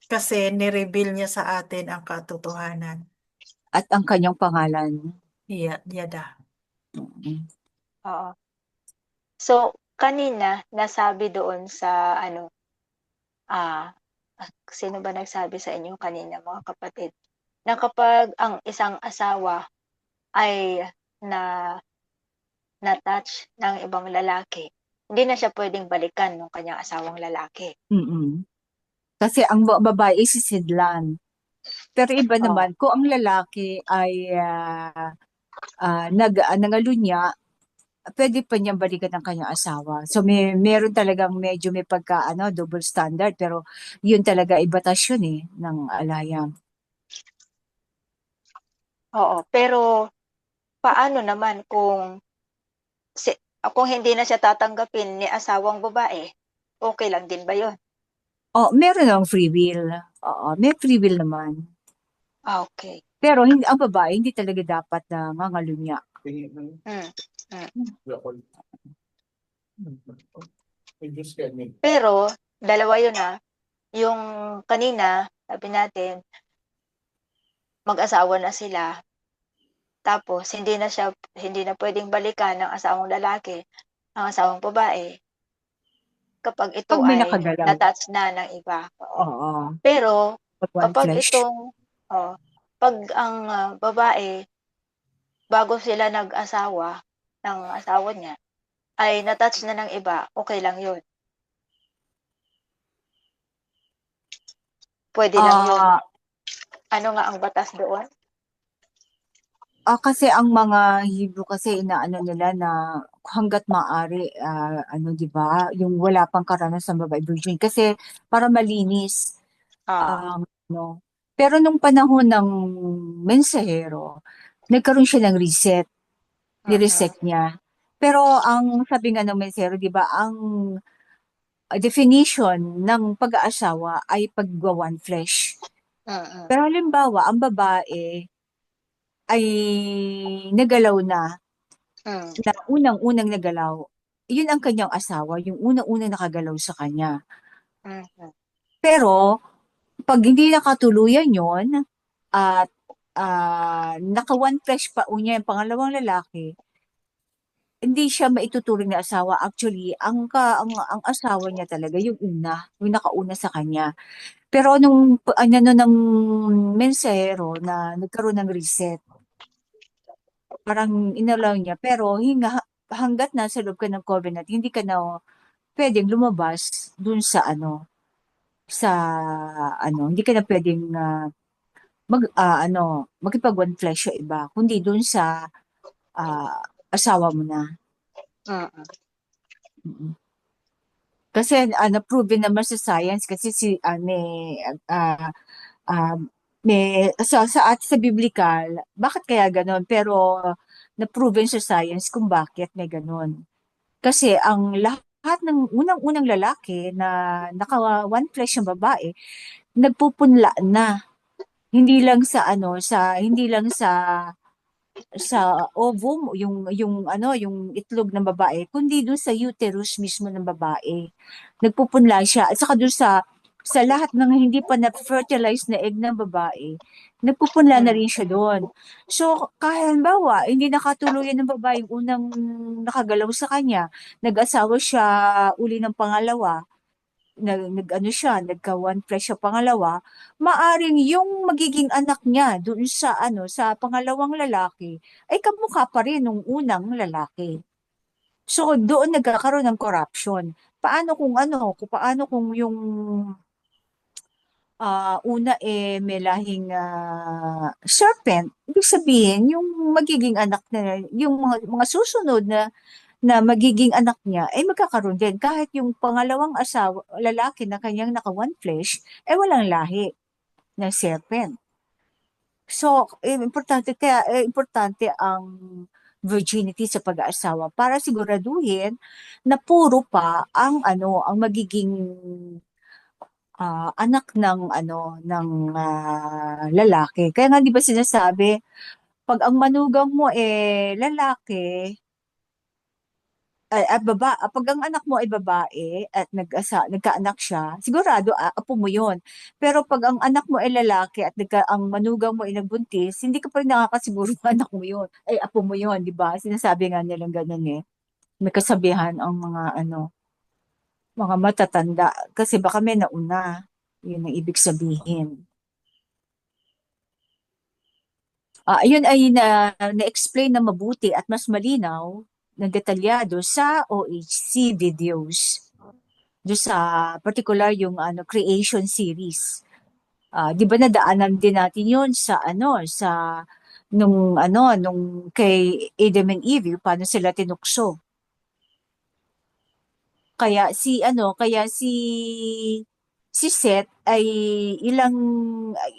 Kasi nireveal niya sa atin ang katotohanan. At ang kanyang pangalan. Yada. oo. So, kanina, nasabi doon sa, sino ba nagsabi sa inyo kanina, mga kapatid, na kapag ang isang asawa ay na-touch ng ibang lalaki, hindi na siya pwedeng balikan ng kanyang asawang lalaki. Mm-mm. Kasi ang babae sisidlan. Pero iba Oo. naman, kung ang lalaki ay nangalunya, pwede pa niyang balikan ng kanyang asawa. So meron talagang medyo may double standard, pero yun talaga ay batas yun ng alayam. Oo, pero paano naman kung hindi na siya tatanggapin ni asawang babae, okay lang din ba yun? Meron ng free will. Oo, may free will naman. Okay. Pero ang babae hindi talaga dapat na mangalunya. Pero dalawa yun yung kanina sabi natin mag-asawa na sila, tapos hindi na pwedeng balikan ng asawang lalaki ang asawang babae kapag ito Pag may ay nakagalaw. na-touch na ng iba. Oo. Pero Pag one kapag flesh. pag ang babae bago sila nag-asawa ng asawa niya ay na-touch na ng iba, okay lang yun. Pwede lang yun. Ano nga ang batas doon? Kasi ang mga Hebrew kasi inaano nila na hangga't maaari, 'di ba, yung wala pang karanasan babae virgin kasi para malinis. No. Pero nung panahon ng mensahero, nagkaroon siya ng reset. Ni-reset niya. Pero ang sabi nga ng mensahero, 'di ba, ang definition ng pag-aasawa ay pagwa-one flesh. Pero halimbawa, ang babae ay nagalaw na unang-unang nagalaw, yun ang kanyang asawa, yung unang-unang nakagalaw sa kanya. Pero, pag hindi nakatuluyan yon at naka-one flesh pa unya yung pangalawang lalaki, hindi siya maituturing na asawa. Actually, ang asawa niya talaga, yung nakauna sa kanya. Pero nung ng mensahero na nagkaroon ng reset, parang inalaw niya. Pero hanggat nasa loob ka ng covenant, hindi ka na pwedeng lumabas dun sa hindi ka na pwedeng makipag one flesh sa iba, kundi dun sa asawa mo na. Mm-mm. Kasi proven naman sa science kasi sa biblical, bakit kaya ganon? Pero na-proven sa science kung bakit may ganon. Kasi ang lahat ng unang-unang lalaki na naka one flesh ng babae, nagpupunla na. Hindi lang sa ovum, yung itlog ng babae, kundi doon sa uterus mismo ng babae. Nagpupunla siya. At saka doon sa lahat ng hindi pa na-fertilize na egg ng babae, nagpupunla na rin siya doon. So, kahit halimbawa, hindi nakatuluyan ng babae yung unang nakagalaw sa kanya, nag-asawa siya uli ng pangalawa, nagka one flesh sa pangalawa, maaring yung magiging anak niya doon sa pangalawang lalaki ay kamukha pa rin ng unang lalaki. So, doon nagkakaroon ng corruption. Paano kung yung una may lahing serpent, ibig sabihin, yung magiging anak na, yung mga susunod na magiging anak niya, ay magkakaroon din. Kahit yung pangalawang asawa, lalaki na kanyang naka one flesh, ay walang lahi ng serpent. So, importante ang virginity sa pag-aasawa para siguraduhin na puro pa ang magiging anak ng lalaki. Kaya nga 'di ba sinasabi, pag ang manugang mo lalaki, pag ang anak mo ay babae at nagkaanak siya, sigurado apo mo 'yon. Pero pag ang anak mo ay lalaki at ang manugang mo ay nagbuntis, hindi ka pa rin nakakasiguro na anak mo 'yon. Ay apo mo 'yon, 'di ba? Sinasabi nga nilang ganun eh. May kasabihan ang mga matatanda kasi baka may nauna. 'Yun ang ibig sabihin. Ayun ay na-explain na mabuti at mas malinaw ng detalyado sa OHC videos. Doon sa particular yung creation series. 'Di ba nadaanan din natin 'yun sa nung kay Adam and Eve, paano sila tinukso. Kaya si Seth ay ilang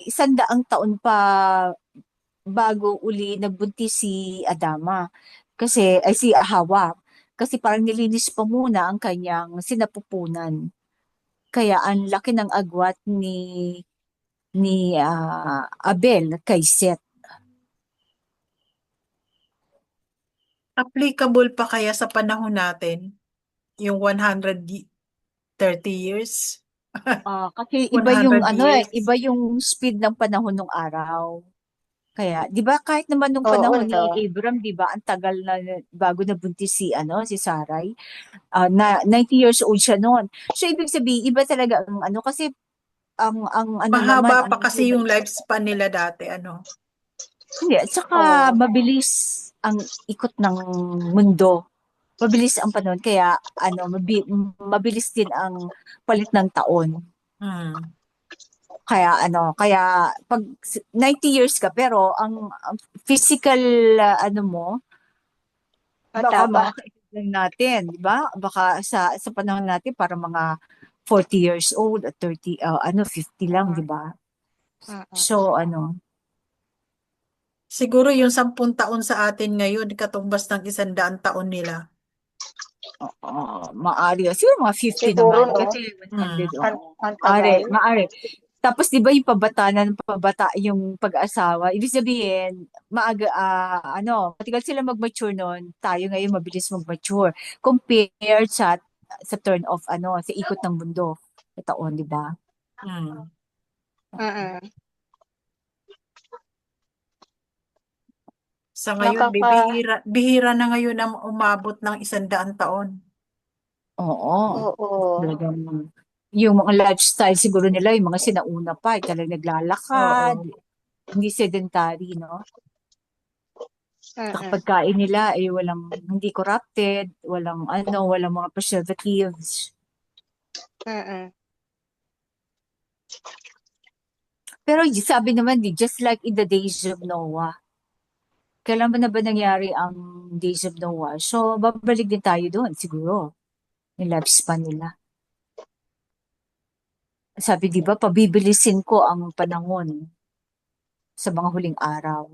100 taon pa bago uli nagbuntis si Adama. Si Hawa. Kasi parang nilinis pa muna ang kanyang sinapupunan. Kaya ang laki ng agwat ni Abel kay Seth. Applicable pa kaya sa panahon natin yung 130 years? Kasi iba yung 100 years? iba yung speed ng panahon ng araw. Kaya, 'di ba kahit naman nung Oo, panahon ni no? Abram, 'di ba, ang tagal na bago nabuntis si Sarai. Na 90 years old siya noon. So ibig sabihin, iba talaga ang kasi ang naman Mahaba ang pa kasi yung lifespan nila dati, ano? hindi, at saka Oo. mabilis ang ikot ng mundo. Mabilis ang panahon kaya mabilis din ang palit ng taon. Hmm. Kaya pag 90 years ka pero ang physical mo baka Mataba. mga kaedad lang natin, di ba? Baka sa panahon natin para mga 40 years old at 30 50 lang, di ba? Mm-mm. So Siguro yung 10 taon sa atin ngayon, katumbas ng 100 taon nila. maari. Siguro mga 50 Siguro, naman. no? Kasi Hmm. 100, Ang Maari, tagal. maari. Tapos, di ba yung pabata yung pag-asawa, ibig sabihin, matagal sila mag-mature noon, tayo ngayon mabilis mag-mature, compared sa turn of, sa ikot ng mundo, sa taon, di ba? Hmm. Mm-mm. Sa ngayon, Nakaka... bihira na ngayon ang umabot ng 100 taon. Oo. Oo. Talagang, yung mga lifestyle siguro nila, yung mga sinauna pa, talagang naglalakad, Oo. hindi sedentary, no? Sa Mm-mm. pagkain nila ay hindi corrupted, walang mga preservatives. Mm-mm. Pero sabi naman just like in the days of Noah, kailan ba na ba nangyari ang days of Noah? So, babalik din tayo doon siguro, yung lifespan nila. Sabi di ba, pabibilisin ko ang panahon sa mga huling araw.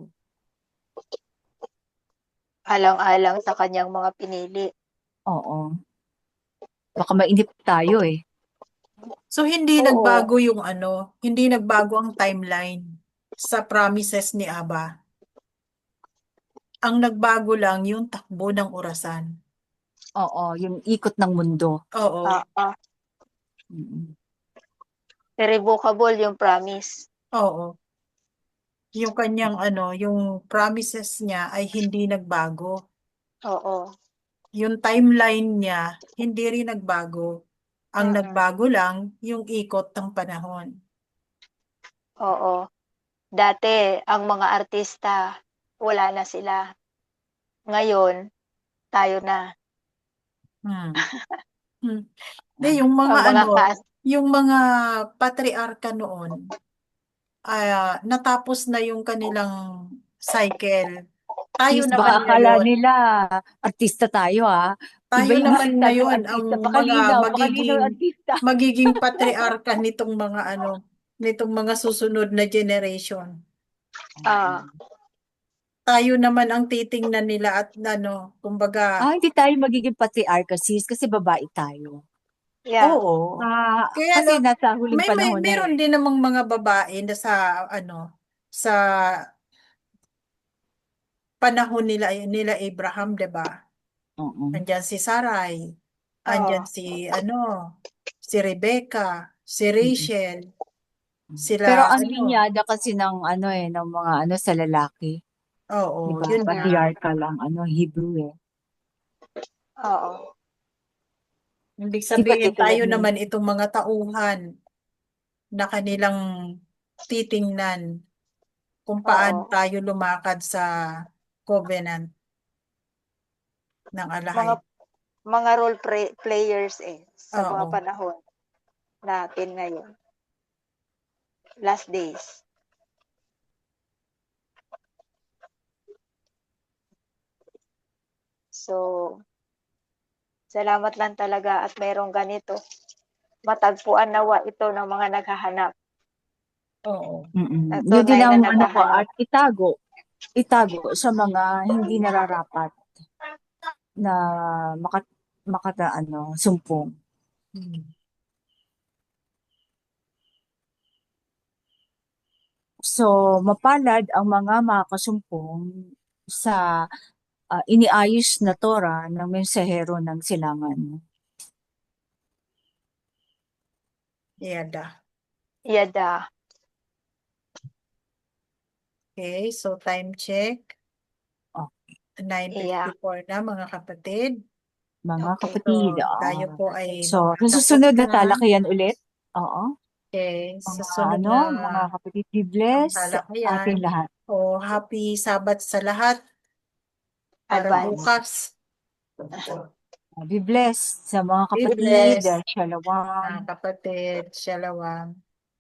Alang-alang sa kanyang mga pinili. Oo. Baka mainip tayo eh. So, hindi Oo. nagbago yung hindi nagbago ang timeline sa promises ni Aba. Ang nagbago lang yung takbo ng orasan. Oo, yung ikot ng mundo. Oo. Ah. Mm. Irrevocable yung promise. Oo. Yung kanyang yung promises niya ay hindi nagbago. Oo. Yung timeline niya, hindi rin nagbago. Ang Mm-mm. nagbago lang, yung ikot ng panahon. Oo. Dati, ang mga artista, wala na sila. Ngayon, tayo na. Hmm. Hmm. Di, yung Ang mga mga ano, yung mga patriarka noon, natapos na yung kanilang cycle. Tayo Sis, baka naman akala ngayon, nila artista tayo, ah. Iba tayo yung naman bisita ng ngayon ang artista. mga Pakalinaw ang artista. magiging patriarka nitong mga nitong mga susunod na generation. ah, Tayo naman ang titingnan nila at kumbaga, Hindi tayo magiging patriarcha, sis, kasi babae tayo. yeah. oo. Kaya Kasi nasa huling panahon na meron eh. din namang mga babae na sa panahon nila Abraham, 'di ba? Oo. Andyan si Sarai, andyan Oo. si Rebecca, si Mm. Rachel, sila Pero ang linyada kasi ng ng mga sa lalaki, oo, 'di ba? yun nga. Patriarchal ang Hebrew eh. Oo. Ibig Di ba sabihin tulad tayo ni naman itong mga tauhan na kanilang titingnan kung paano Oo. tayo lumakad sa covenant ng Mga alahai. mga players sa mga Oo. panahon natin ngayon. Last days. So, salamat lang talaga at mayroong ganito. Matagpuan nawa ito ng mga naghahanap. Oo. Yun din Tunay na ang ko naghahanap. at itago sa mga hindi nararapat na sumpong. Hmm. So, mapalad ang mga makasumpong sa iniayos na Torah ng mensahero ng silangan. Yada. Yada. Okay, so time check. Oh, 9:54 na mga kapatid. mga Okay. kapatid. So, tayo po ay So, sa tapos susunod na na. talakayan ulit. Oo. Okay, Mga susunod na mga kapatid, be ang blessed talakayan. ating lahat. O happy Sabat sa lahat para Advance. bukas. Be blessed sa mga Be kapatid. blessed, Shalom. mga kapatid. Shalom.